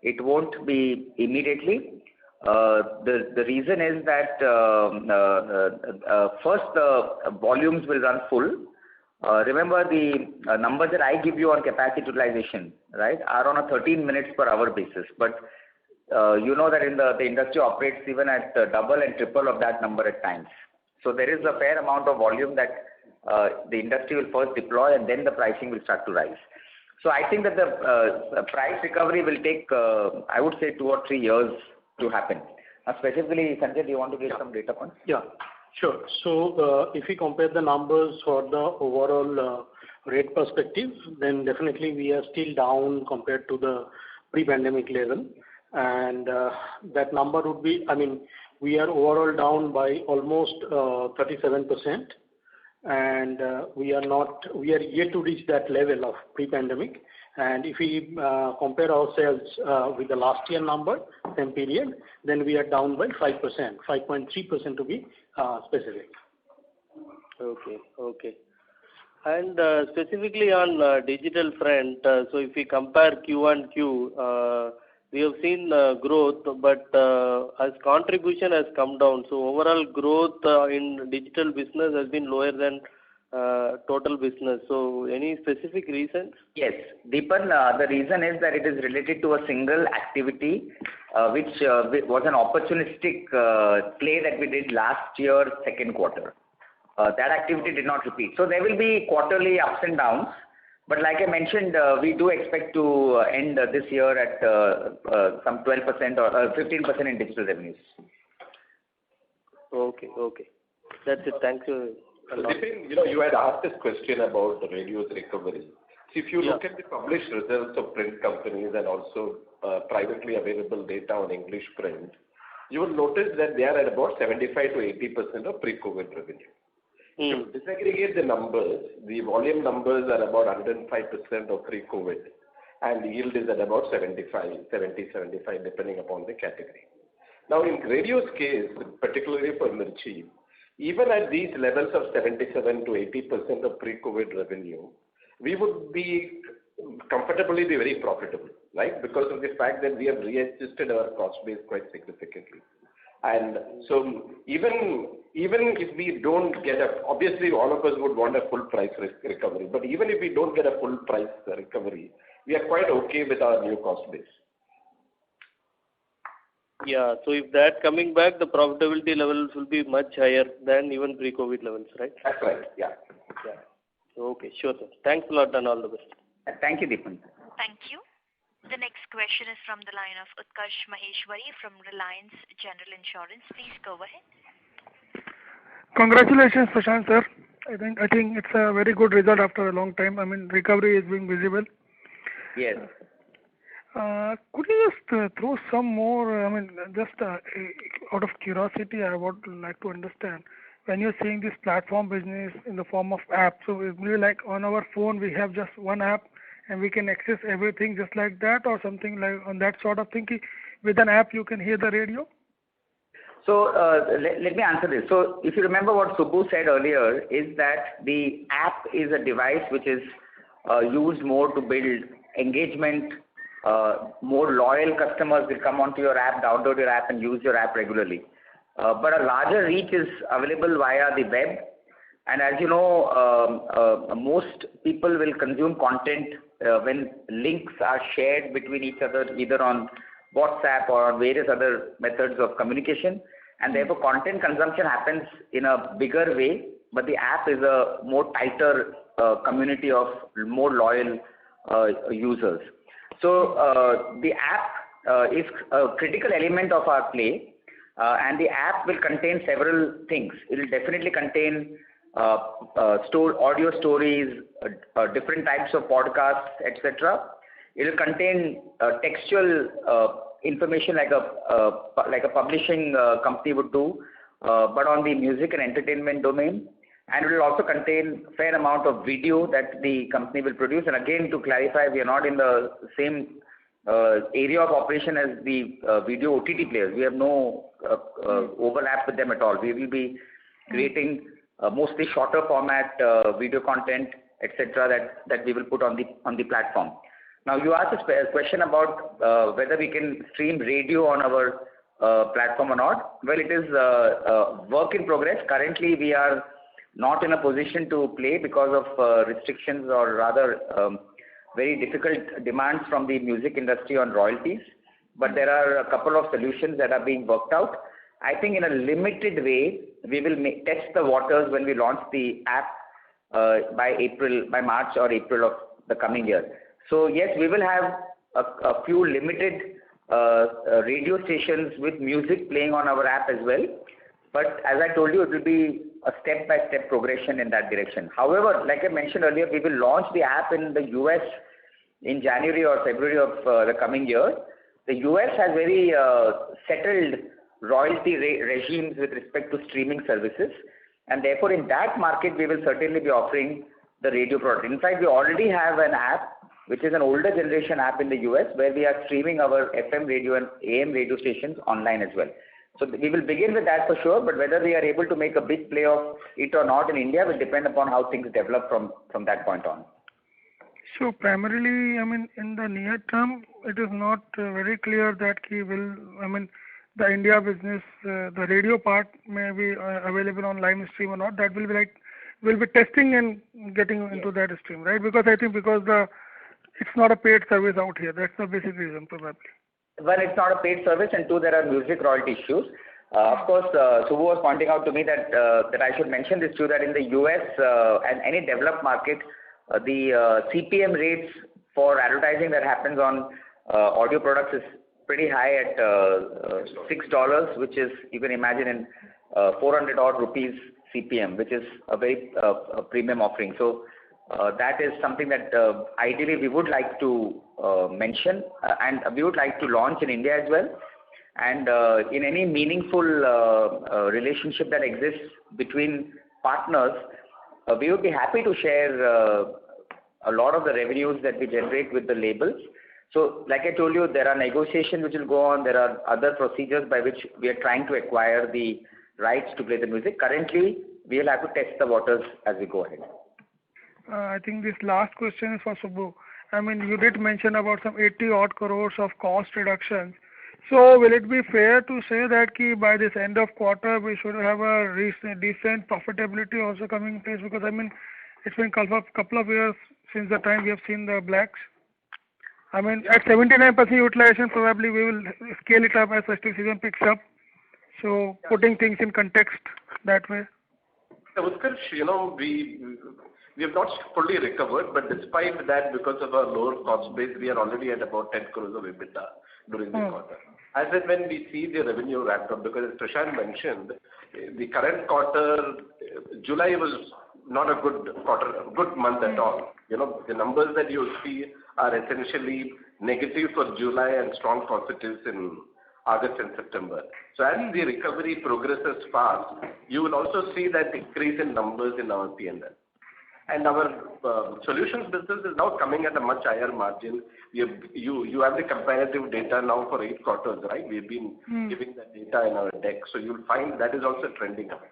It won't be immediately. The reason is that first the volumes will run full. Remember the numbers that I give you on capacity utilization, right, are on a 13 minutes per hour basis. But you know that in the industry operates even at double and triple of that number at times. So there is a fair amount of volume that the industry will first deploy, and then the pricing will start to rise. So I think that the price recovery will take, I would say, 2 or 3 years to happen. Now specifically, Sanjay, do you want to give some data points? Yeah, sure. So if we compare the numbers for the overall rate perspective, then definitely we are still down compared to the pre-pandemic level. And that number would be, we are overall down by almost 37%. And we are yet to reach that level of pre-pandemic. And if we compare ourselves with the last year number, same period, then we are down by 5%, 5.3% to be specific. Okay. And specifically on digital front, so if we compare Q1Q, we have seen growth, but as contribution has come down, so overall growth in digital business has been lower than total business. So any specific reasons? Yes, Deepan, the reason is that it is related to a single activity which was an opportunistic play that we did last year, second quarter. That activity did not repeat. So there will be quarterly ups and downs. But like I mentioned, we do expect to end this year at some 12% or 15% in digital revenues. Okay. That's it. Thank you. Deepan, you had asked this question about the radio's recovery. So if you look at the published results of print companies and also privately available data on English print, you will notice that they are at about 75 to 80% of pre-COVID revenue. To disaggregate the numbers, the volume numbers are about 105% of pre-COVID, and the yield is at about 70, 75, depending upon the category. Now, in radio's case, particularly for Mirchi, even at these levels of 77 to 80% of pre-COVID revenue, we would be comfortably very profitable, right? Because of the fact that we have readjusted our cost base quite significantly. And so even if we don't get obviously all of us would want a full price recovery, but even if we don't get a full price recovery, we are quite okay with our new cost base. Yeah, so if that coming back, the profitability levels will be much higher than even pre-COVID levels, right? That's right, yeah. Okay, sure, sir. Thanks a lot and all the best. Thank you, Deepan. Thank you. The next question is from the line of Utkarsh Maheshwari from Reliance General Insurance. Please go ahead. Congratulations, Prashant sir. I think it's a very good result after a long time. Recovery is being visible. Yes. Could you just throw some more, out of curiosity, I would like to understand, when you're saying this platform business in the form of app, so it will be like on our phone we have just one app and we can access everything just like that, or something like on that sort of thing, with an app you can hear the radio? So let me answer this. So if you remember what Subbu said earlier, is that the app is a device which is used more to build engagement. More loyal customers will come onto your app, download your app and use your app regularly. But a larger reach is available via the web. And as you know, most people will consume content when links are shared between each other, either on WhatsApp or on various other methods of communication. And therefore, content consumption happens in a bigger way, but the app is a more tighter community of more loyal users. So the app is a critical element of our play, and the app will contain several things. It will definitely contain audio stories, different types of podcasts, etc. It will contain textual information like a publishing company would do, but on the music and entertainment domain. And it will also contain fair amount of video that the company will produce. And again, to clarify, we are not in the same area of operation as the video OTT players. We have no overlap with them at all. We will be creating mostly shorter format video content, etc. that we will put on the platform. Now, you asked a question about whether we can stream radio on our platform or not. Well, it is work in progress. Currently, we are not in a position to play because of restrictions, or rather very difficult demands from the music industry on royalties. But there are a couple of solutions that are being worked out. I think in a limited way, we will test the waters when we launch the app by March or April of the coming year. So yes, we will have a few limited radio stations with music playing on our app as well. But as I told you, it will be a step-by-step progression in that direction. However, like I mentioned earlier, we will launch the app in the US in January or February of the coming year. The US has very settled royalty regimes with respect to streaming services, and therefore in that market we will certainly be offering the radio product. In fact, we already have an app which is an older generation app in the US where we are streaming our FM radio and AM radio stations online as well. So we will begin with that for sure, but whether we are able to make a big play of it or not in India will depend upon how things develop from that point on. So primarily, I mean, in the near term, it is not very clear that he will, I mean, the India business, the radio part may be available on live stream or not. That will be like, we'll be testing and getting into that stream, right? Because I think it's not a paid service out here. That's the basic reason probably. One, it's not a paid service, and two, there are music royalty issues. Of course, Subbu was pointing out to me that I should mention this too, that in the US and any developed market, the CPM rates for advertising that happens on audio products is pretty high at $6, which is, you can imagine, in 400 odd rupees CPM, which is a very premium offering. So that is something that ideally we would like to mention, and we would like to launch in India as well. And in any meaningful relationship that exists between partners, we would be happy to share a lot of the revenues that we generate with the labels. So like I told you, there are negotiations which will go on. There are other procedures by which we are trying to acquire the rights to play the music. Currently, we will have to test the waters as we go ahead. I think this last question is for Subbu. I mean, you did mention about some 80 odd crores of cost reductions. So will it be fair to say that by this end of quarter we should have a decent profitability also coming in place? Because I mean, it's been a couple of years since the time we have seen the blacks. I mean, at 79% utilization, probably we will scale it up as festive season picks up. So putting things in context that way. Utkarsh, we have not fully recovered, but despite that, because of our lower cost base, we are already at about 10 crores of EBITDA during the quarter. As and when we see the revenue ramped up, because as Prashant mentioned, the current quarter, July was not a good month at all. The numbers that you see are essentially negative for July and strong positives in August and September. So as the recovery progresses fast, you will also see that increase in numbers in our P&L. And our solutions business is now coming at a much higher margin. You have the comparative data now for 8 quarters, right? We've been giving that data in our deck. So you'll find that is also trending up.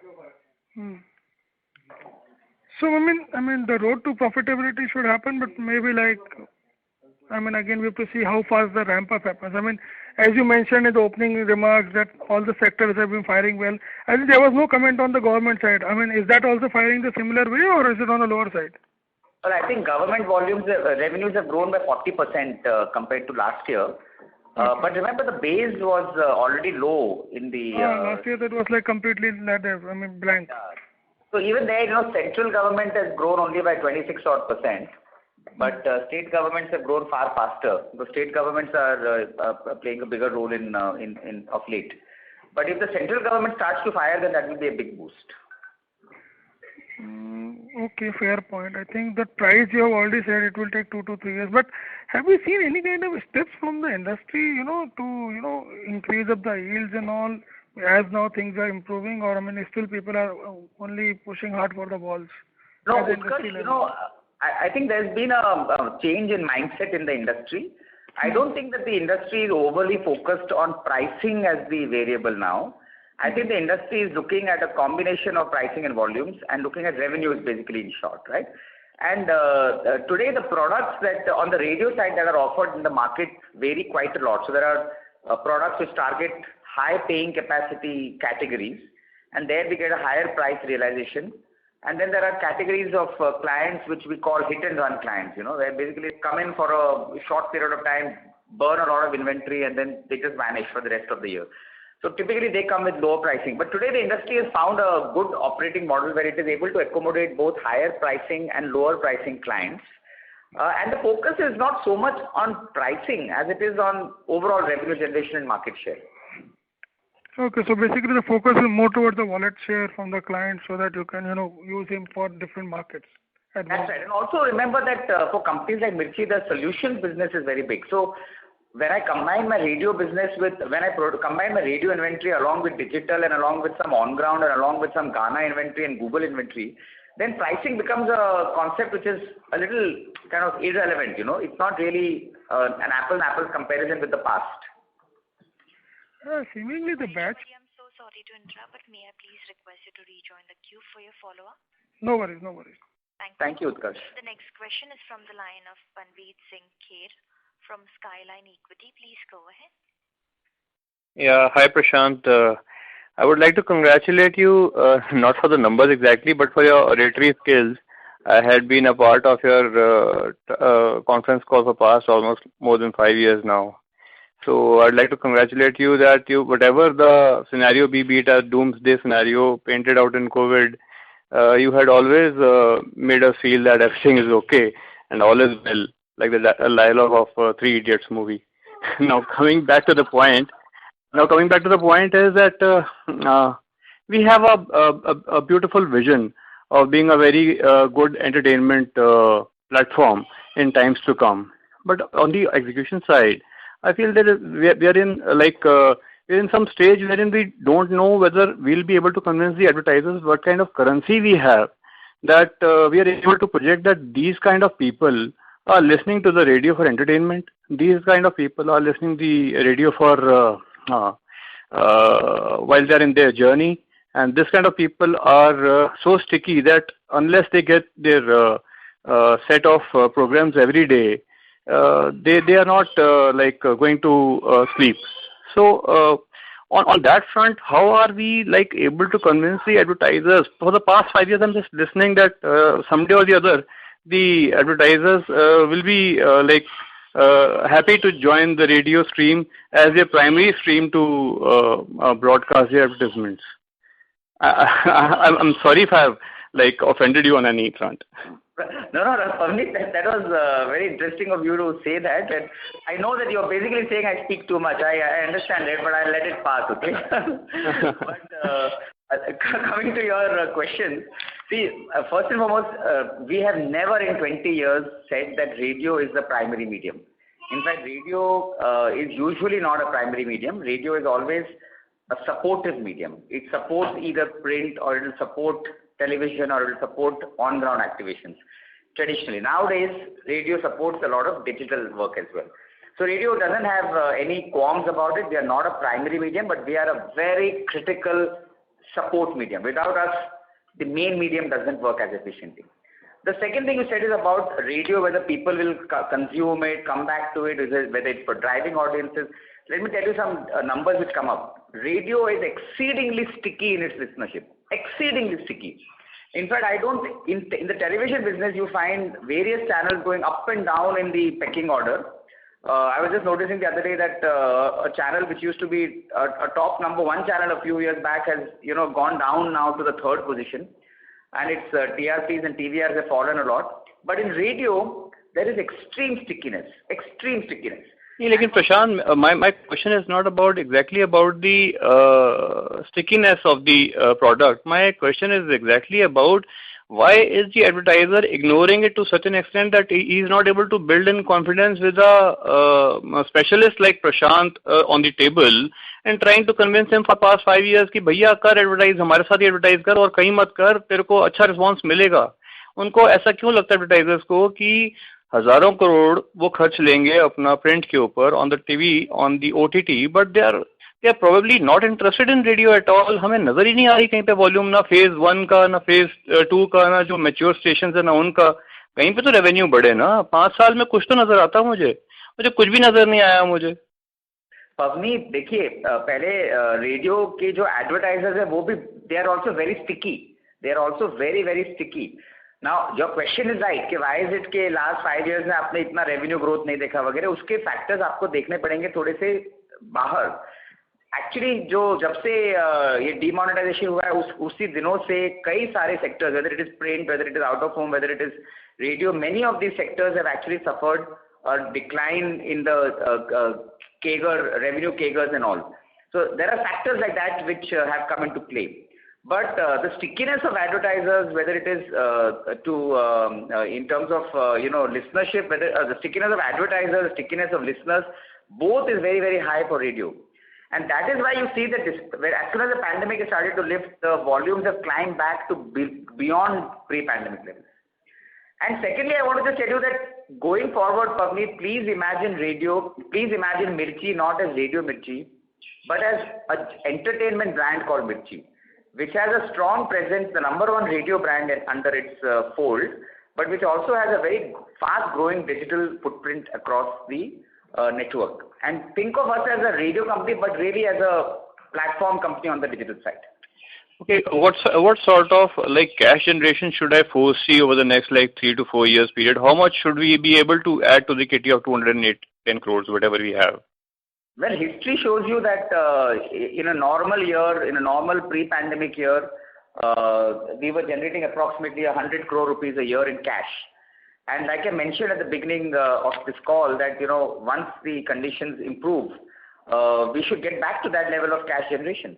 So I mean, the road to profitability should happen, but maybe again, we have to see how fast the ramp up happens. I mean, as you mentioned in the opening remarks that all the sectors have been firing well. I think there was no comment on the government side. I mean, is that also firing the similar way, or is it on the lower side? Well, I think government revenues have grown by 40% compared to last year. But remember, the base was already low in the... last year that was like completely blank. So even there, central government has grown only by 26 odd %. But state governments have grown far faster. The state governments are playing a bigger role in of late. But if the central government starts to fire, then that will be a big boost. Okay, fair point. I think the price you have already said it will take 2 to 3 years. But have you seen any kind of steps from the industry, to increase up the yields and all, as now things are improving, or I mean, still people are only pushing hard for the balls No, at the Utkarsh, industry level? I think there's been a change in mindset in the industry. I don't think that the industry is overly focused on pricing as the variable now. I think the industry is looking at a combination of pricing and volumes and looking at revenues basically in short, right? And today the products that on the radio side that are offered in the market vary quite a lot. So there are products which target high paying capacity categories, and there we get a higher price realization. And then there are categories of clients which we call hit and run clients, where basically come in for a short period of time, burn a lot of inventory, and then they just vanish for the rest of the year. So typically they come with lower pricing. But today the industry has found a good operating model where it is able to accommodate both higher pricing and lower pricing clients. And the focus is not so much on pricing as it is on overall revenue generation and market share. Okay, so basically the focus is more towards the wallet share from the client so that you can, use him for different markets. That's right. And also remember that for companies like Mirchi, the solutions business is very big. So when I combine my radio business combine my radio inventory along with digital and along with some on-ground and along with some Ghana inventory and Google inventory, then pricing becomes a concept which is a little kind of irrelevant, It's not really an apples-to-apples comparison with the past. Seemingly the batch... I'm so sorry to interrupt, but may I please request you to rejoin the queue for your follow-up? No worries. Thank you, Utkarsh. The next question is from the line of Panveet Singh Kher from Skyline Equity. Please go ahead. Yeah, hi Prashant. I would like to congratulate you, not for the numbers exactly, but for your oratory skills. I had been a part of your conference call for past almost more than 5 years now. So I'd like to congratulate you that whatever the scenario be it a doomsday scenario painted out in COVID, you had always made us feel that everything is okay and all is well, like the dialogue of Three Idiots movie. Now coming back to the point is that we have a beautiful vision of being a very good entertainment platform in times to come. But on the execution side, I feel that we are in some stage wherein we don't know whether we'll be able to convince the advertisers what kind of currency we have, that we are able to project that these kind of people are listening to the radio for entertainment. These kind of people are listening to the radio for while they're in their journey. And this kind of people are so sticky that unless they get their set of programs every day, they are not going to sleep. So on that front, how are we able to convince the advertisers? For the past 5 years, I'm just listening that someday or the other, the advertisers will be happy to join the radio stream as their primary stream to broadcast their advertisements. I'm sorry if I've offended you on any front. No, Pavneet, that was very interesting of you to say that. And I know that you're basically saying I speak too much. I understand it, but I'll let it pass, okay? But coming to your question, see, first and foremost, we have never in 20 years said that radio is the primary medium. In fact, radio is usually not a primary medium. Radio is always a supportive medium. It supports either print or it will support television or it will support on-ground activations. Traditionally, nowadays, radio supports a lot of digital work as well. So radio doesn't have any qualms about it. We are not a primary medium, but we are a very critical support medium. Without us, the main medium doesn't work as efficiently. The second thing you said is about radio, whether people will consume it, come back to it, whether it's for driving audiences. Let me tell you some numbers which come up. Radio is exceedingly sticky in its listenership. Exceedingly sticky. In fact, in the television business, you find various channels going up and down in the pecking order. I was just noticing the other day that a channel which used to be a top number one channel a few years back has gone down now to the third position, and its TRPs and TVRs have fallen a lot. But in radio, there is extreme stickiness. Like Prashant, my question is not exactly about the stickiness of the product. My question is exactly about why is the advertiser ignoring it to such an extent that he is not able to build in confidence with a specialist like Prashant on the table and trying to convince him for past 5 years कि भैया कर advertise, हमारे साथ ही advertise कर और कहीं मत कर, तेरे को अच्छा response मिलेगा. उनको ऐसा क्यों लगता है advertisers को कि हजारों करोड़ वो खर्च लेंगे अपना print के ऊपर on the TV, on the OTT, but they are probably not interested in radio at all. हमें नजर ही नहीं आ रही कहीं पे वॉल्यूम, ना फेज 1 का, ना फेज 2 का, ना जो मैच्योर स्टेशन है ना उनका. कहीं पे तो रेवेन्यू बढ़े ना. 5 साल में कुछ तो नजर आता मुझे कुछ भी नजर नहीं आया मुझे. पवनी देखिए, पहले रेडियो के जो एडवर्टाइजर्स है वो भी they are also very sticky. They are also very very sticky. Now your question is right कि वाई इज इट के लास्ट 5 years में आपने इतना रेवेन्यू ग्रोथ नहीं देखा वगैरह. उसके फैक्टर्स आपको देखने पड़ेंगे थोड़े से बाहर. एक्चुअली जो जब से ये डीमोनेटाइजेशन हुआ है उसी दिनों से कई सारे sectors, whether it is print, whether it is out of home, whether it is radio, many of these sectors have actually suffered a decline in the revenue CAGRs and all. So there are factors like that which have come into play. But the stickiness of advertisers, whether it is in terms of listenership, whether the stickiness of advertisers, the stickiness of listeners, both is very very high for radio. And that is why you see that as soon as the pandemic has started to lift, the volumes have climbed back to beyond pre-pandemic levels. And secondly, I want to just tell you that going forward, Pavneet, please imagine radio, please imagine Mirchi not as Radio Mirchi, but as an entertainment brand called Mirchi, which has a strong presence, the #1 radio brand under its fold, but which also has a very fast growing digital footprint across the network. And think of us as a radio company, but really as a platform company on the digital side. Okay, what sort of like cash generation should I foresee over the next like 3 to 4 years period? How much should we be able to add to the kitty of 210 crores, whatever we have? Well, history shows you that in a normal year, in a normal pre-pandemic year, we were generating approximately 100 crore rupees a year in cash. And like I mentioned at the beginning of this call, that once the conditions improve, we should get back to that level of cash generation.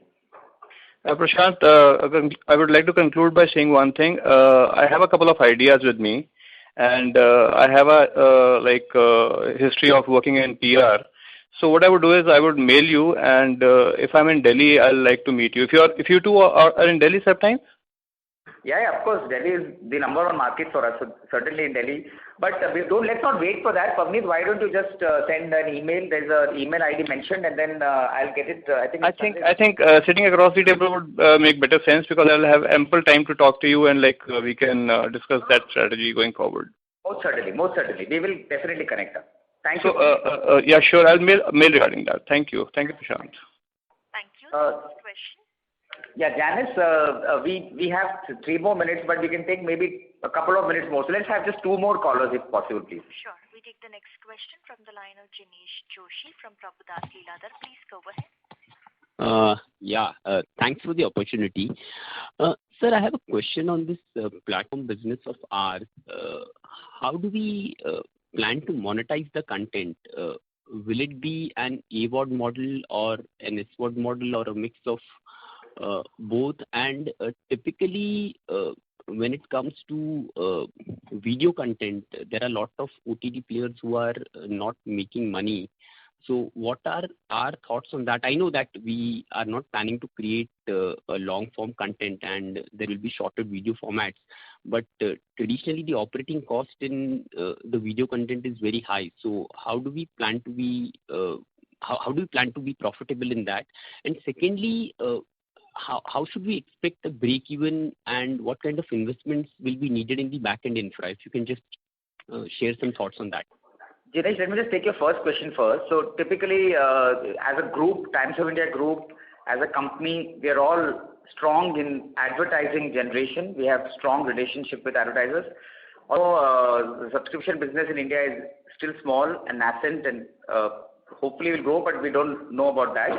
Prashant, I would like to conclude by saying one thing. I have a couple of ideas with me, and I have a history of working in PR. So what I would do is I would mail you, and if I'm in Delhi, I'll like to meet you. If you two are in Delhi sometime? Yeah, of course. Delhi is the #1 market for us, so certainly in Delhi. But let's not wait for that. Pavneet, why don't you just send an email? There's an email ID mentioned, and then I'll get it. I think sitting across the table would make better sense, because I'll have ample time to talk to you, and we can discuss that strategy going forward. Most certainly. We will definitely connect up. Thank you. So, yeah, sure. I'll mail regarding that. Thank you, Prashant. Thank you. Next question. Yeah, Janice, we have 3 more minutes, but we can take maybe a couple of minutes more. So let's have just 2 more callers if possible, please. Sure. We take the next question from the line of Jinesh Joshi from Prabhudas Lilladher. Please go ahead. Thanks for the opportunity. Sir, I have a question on this platform business of ours. How do we plan to monetize the content? Will it be an AVOD model or an SVOD model or a mix of both? And typically when it comes to video content, there are a lot of OTT players who are not making money. So what are our thoughts on that? I know that we are not planning to create a long form content, and there will be shorter video formats, but traditionally the operating cost in the video content is very high. So how do we plan to be how do we plan to be profitable in that? And secondly, how should we expect a break even, and what kind of investments will be needed in the back end infra? If you can just share some thoughts on that. Jinesh, let me just take your first question first. So typically, as a group, Times of India Group, as a company, we are all strong in advertising generation. We have strong relationship with advertisers. Although the subscription business in India is still small and nascent, and hopefully will grow, but we don't know about that.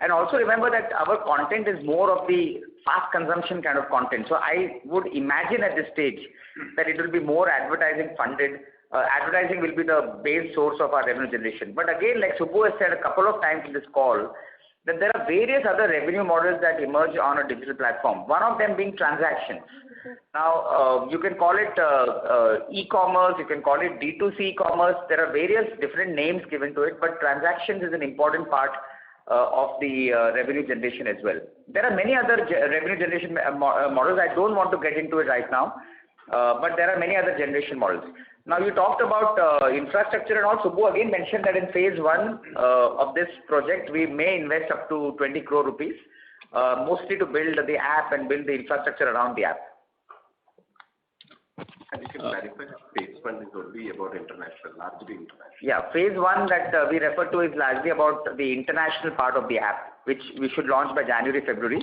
And also remember that our content is more of the fast consumption kind of content. So I would imagine at this stage that it will be more advertising funded. Advertising will be the base source of our revenue generation. But again, like Subbu has said a couple of times in this call, that there are various other revenue models that emerge on a digital platform. One of them being transactions. Now, you can call it e-commerce, you can call it D2C e-commerce. There are various different names given to it, but transactions is an important part of the revenue generation as well. There are many other revenue generation models. I don't want to get into it right now, but there are many other generation models. Now, you talked about infrastructure and all. Subbu again mentioned that in phase 1 of this project, we may invest up to 20 crore rupees, mostly to build the app and build the infrastructure around the app. And you can clarify phase 1 is only about international, largely international. Yeah, phase 1 that we refer to is largely about the international part of the app, which we should launch by January, February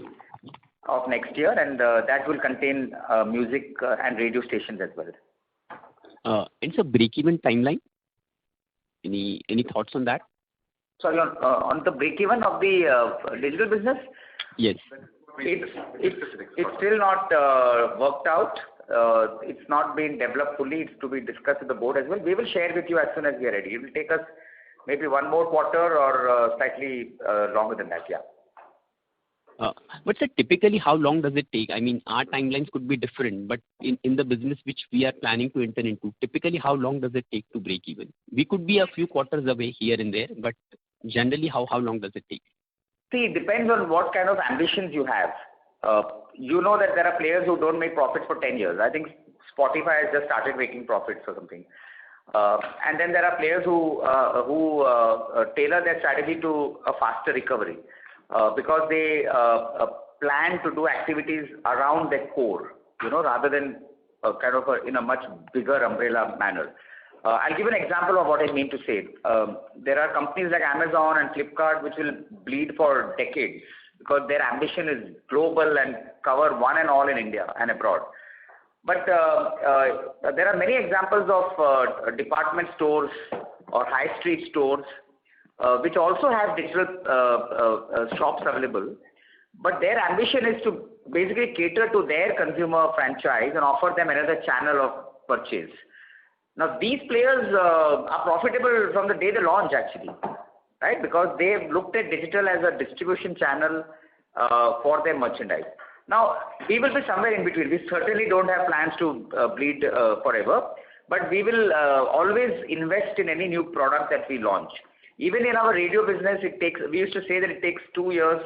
of next year, and that will contain music and radio stations as well. It's a break-even timeline. Any thoughts on that? Sorry, on the break-even of the digital business? Yes. It's still not worked out. It's not been developed fully. It's to be discussed with the board as well. We will share with you as soon as we are ready. It will take us maybe one more quarter or slightly longer than that, yeah. But sir, typically how long does it take? I mean, our timelines could be different, but in the business which we are planning to enter into, typically how long does it take to break even? We could be a few quarters away here and there, but generally how long does it take? See, it depends on what kind of ambitions you have. You know that there are players who don't make profits for 10 years. I think Spotify has just started making profits or something. And then there are players who tailor their strategy to a faster recovery because they plan to do activities around their core, rather than in a much bigger umbrella manner. I'll give an example of what I mean to say. There are companies like Amazon and Flipkart which will bleed for decades because their ambition is global and cover one and all in India and abroad. But there are many examples of department stores or high street stores which also have digital shops available. But their ambition is to basically cater to their consumer franchise and offer them another channel of purchase. Now, these players are profitable from the day they launch actually, right? Because they've looked at digital as a distribution channel for their merchandise. Now, we will be somewhere in between. We certainly don't have plans to bleed forever, but we will always invest in any new product that we launch. Even in our radio business, we used to say that it takes 2 years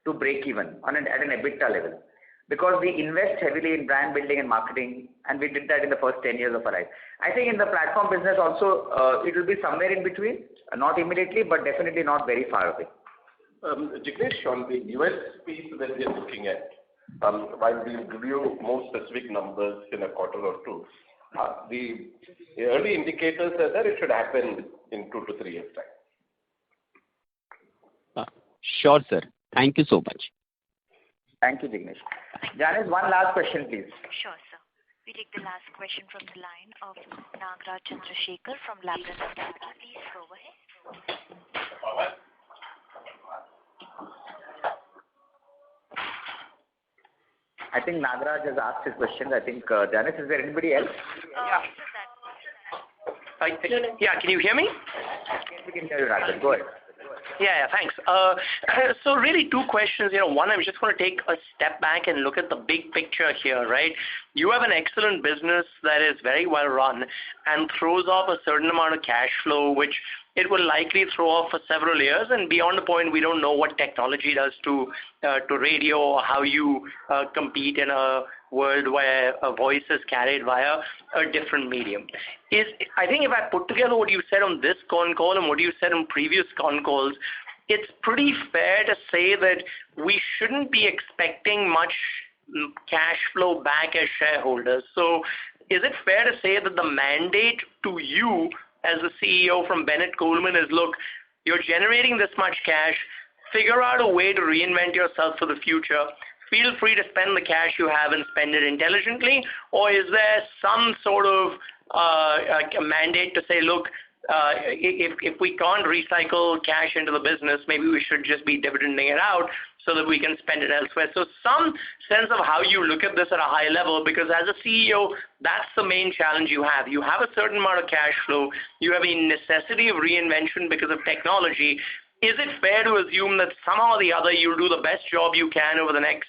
to break even at an EBITDA level, because we invest heavily in brand building and marketing, and we did that in the first 10 years of our life. I think in the platform business also, it will be somewhere in between, not immediately, but definitely not very far away. Jignesh, on the US piece that we are looking at, while we'll give you more specific numbers in a quarter or two, the early indicators are that it should happen in 2 to 3 years' time. Sure, sir. Thank you so much. Thank you, Jignesh. Janice, one last question, please. Sure, sir. We take the last question from the line of Nagraj Chandrasekhar from Labrador Capital. Please go ahead. I think Nagraj has asked his questions. I think, Janice, is there anybody else? Yeah, can you hear me? We can hear you, Nagraj. Go ahead. Yeah, thanks. So really 2 questions. One, I'm just going to take a step back and look at the big picture here, right? You have an excellent business that is very well run and throws off a certain amount of cash flow, which it will likely throw off for several years. And beyond the point, we don't know what technology does to radio or how you compete in a world where a voice is carried via a different medium. I think if I put together what you said on this con call and what you said on previous con calls, it's pretty fair to say that we shouldn't be expecting much cash flow back as shareholders. So is it fair to say that the mandate to you as the CEO from Bennett Coleman is, look, you're generating this much cash, figure out a way to reinvent yourself for the future, feel free to spend the cash you have and spend it intelligently? Or is there some sort of a mandate to say, look, if we can't recycle cash into the business, maybe we should just be dividending it out so that we can spend it elsewhere? So some sense of how you look at this at a high level, because as a CEO, that's the main challenge you have. You have a certain amount of cash flow. You have a necessity of reinvention because of technology. Is it fair to assume that somehow or the other you'll do the best job you can over the next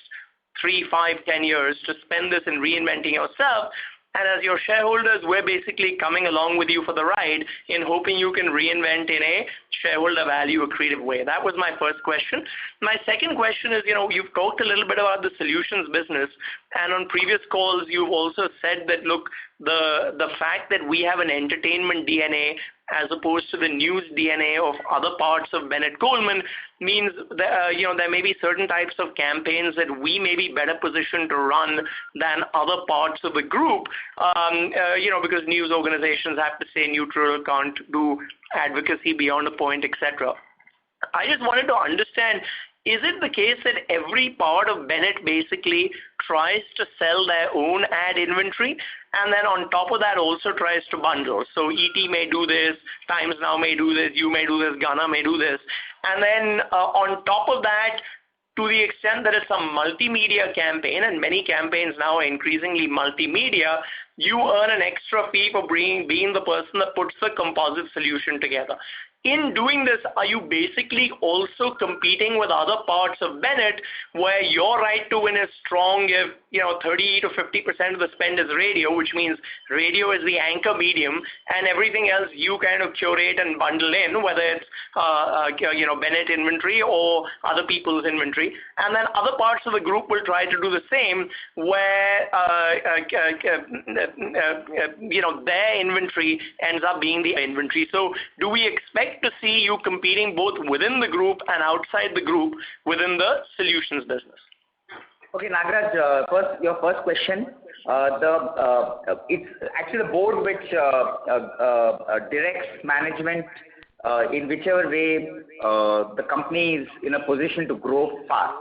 3, 5, 10 years to spend this in reinventing yourself. And as your shareholders, we're basically coming along with you for the ride in hoping you can reinvent in a shareholder value accretive way. That was my first question. My second question is, you've talked a little bit about the solutions business, and on previous calls, you've also said that, look, the fact that we have an entertainment DNA as opposed to the news DNA of other parts of Bennett Coleman means that, there may be certain types of campaigns that we may be better positioned to run than other parts of the group, because news organizations have to stay neutral, can't do advocacy beyond a point, etc. I just wanted to understand, is it the case that every part of Bennett basically tries to sell their own ad inventory and then on top of that also tries to bundle? So ET may do this, Times Now may do this, you may do this, Ghana may do this. And then on top of that, to the extent that it's a multimedia campaign, and many campaigns now are increasingly multimedia, you earn an extra fee for being the person that puts the composite solution together. In doing this, are you basically also competing with other parts of Bennett where your right to win is strong if 30 to 50% of the spend is radio, which means radio is the anchor medium, and everything else you kind of curate and bundle in, whether it's Bennett inventory or other people's inventory, and then other parts of the group will try to do the same where their inventory ends up being the inventory. So do we expect to see you competing both within the group and outside the group within the solutions business? Okay, Nagaraj, your first question. It's actually the board which directs management in whichever way the company is in a position to grow fast.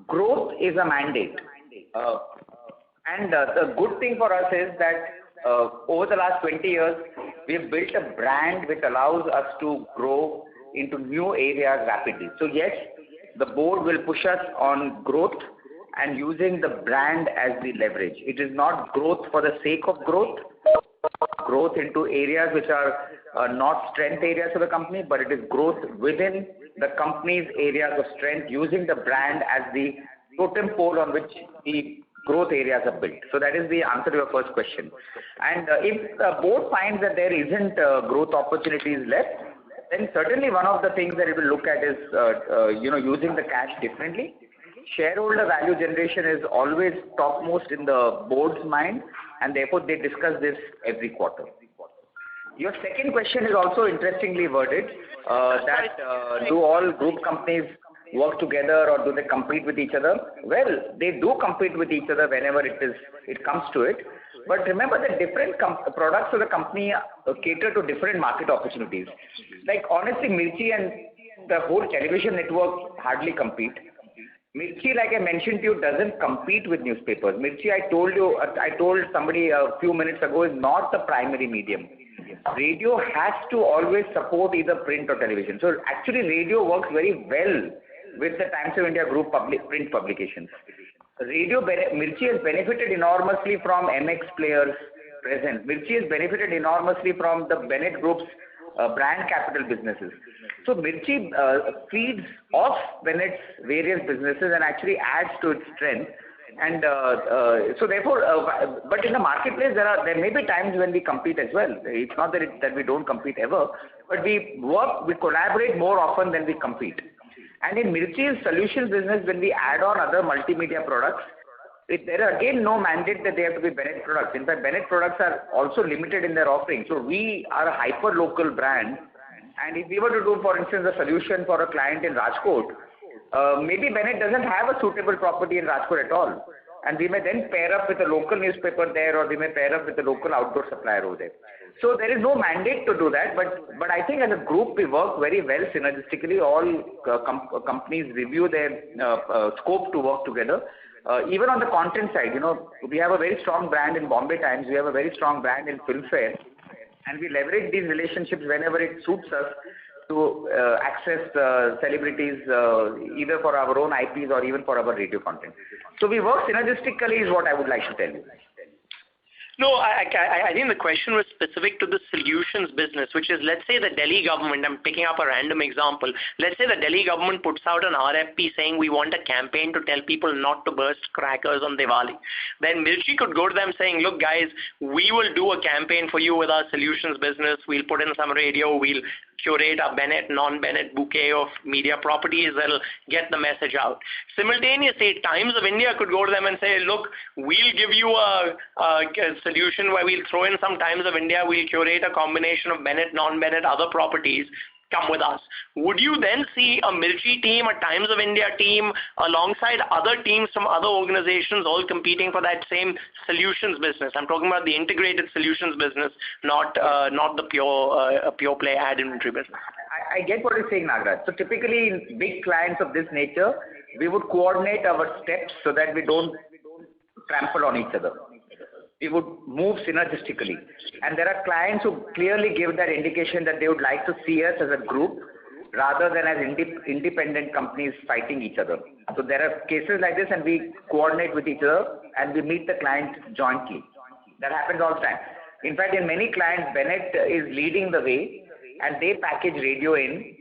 Growth is a mandate. And the good thing for us is that over the last 20 years, we've built a brand which allows us to grow into new areas rapidly. So yes, the board will push us on growth and using the brand as the leverage. It is not growth for the sake of growth into areas which are not strength areas of the company, but it is growth within the company's areas of strength using the brand as the totem pole on which the growth areas are built. So that is the answer to your first question. And if the board finds that there isn't growth opportunities left, then certainly one of the things that it will look at is using the cash differently. Shareholder value generation is always topmost in the board's mind, and therefore they discuss this every quarter. Your second question is also interestingly worded, do all group companies work together or do they compete with each other? Well, they do compete with each other whenever it comes to it. But remember that different products of the company cater to different market opportunities. Like honestly, Mirchi and the whole television network hardly compete. Mirchi, like I mentioned to you, doesn't compete with newspapers. Mirchi, I told somebody a few minutes ago, is not the primary medium. Radio has to always support either print or television. So actually radio works very well with the Times of India Group print publications. Mirchi has benefited enormously from MX Players' presence. Mirchi has benefited enormously from the Bennett Group's brand capital businesses. So Mirchi feeds off Bennett's various businesses and actually adds to its strength. And so therefore, but in the marketplace, there may be times when we compete as well. It's not that we don't compete ever, but we collaborate more often than we compete. And in Mirchi's solutions business, when we add on other multimedia products, there are again no mandate that they have to be Bennett products. In fact, Bennett products are also limited in their offering. So we are a hyper-local brand. And if we were to do, for instance, a solution for a client in Rajkot, maybe Bennett doesn't have a suitable property in Rajkot at all. And we may then pair up with a local newspaper there, or we may pair up with a local outdoor supplier over there. So there is no mandate to do that, but I think as a group we work very well synergistically. All companies review their scope to work together. Even on the content side, we have a very strong brand in Bombay Times, we have a very strong brand in Filmfare, and we leverage these relationships whenever it suits us to access celebrities either for our own IPs or even for our radio content. So we work synergistically is what I would like to tell you. No, I think the question was specific to the solutions business, which is, let's say the Delhi government, I'm picking up a random example, let's say the Delhi government puts out an RFP saying we want a campaign to tell people not to burst crackers on Diwali. Then Mirchi could go to them saying, look guys, we will do a campaign for you with our solutions business, we'll put in some radio, we'll curate a Bennett, non-Bennett bouquet of media properties that'll get the message out. Simultaneously, Times of India could go to them and say, look, we'll give you a solution where we'll throw in some Times of India, we'll curate a combination of Bennett, non-Bennett, other properties, come with us. Would you then see a Mirchi team, a Times of India team, alongside other teams from other organizations all competing for that same solutions business? I'm talking about the integrated solutions business, not the pure play ad inventory business. I get what you're saying, Nagaraj. So typically in big clients of this nature, we would coordinate our steps so that we don't trample on each other. We would move synergistically. And there are clients who clearly give that indication that they would like to see us as a group rather than as independent companies fighting each other. So there are cases like this and we coordinate with each other and we meet the client jointly. That happens all the time. In fact, in many clients, Bennett is leading the way and they package radio in.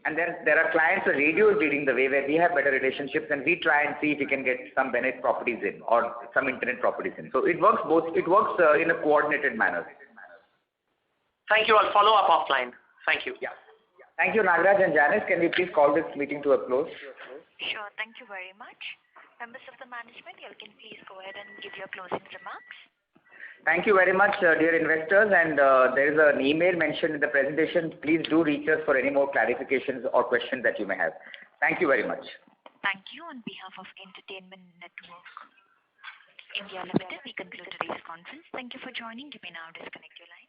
And then there are clients where radio is leading the way, where we have better relationships and we try and see if we can get some Bennett properties in or some internet properties in. So it works both. It works in a coordinated manner. Thank you. I'll follow up offline. Thank you. Yeah. Thank you, Nagaraj and Janice. Can we please call this meeting to a close? Sure. Thank you very much. Members of the management, you can please go ahead and give your closing remarks. Thank you very much, dear investors, and there is an email mentioned in the presentation. Please do reach us for any more clarifications or questions that you may have. Thank you very much. Thank you. On behalf of Entertainment Network India Limited, we conclude today's conference. Thank you for joining. You may now disconnect your line.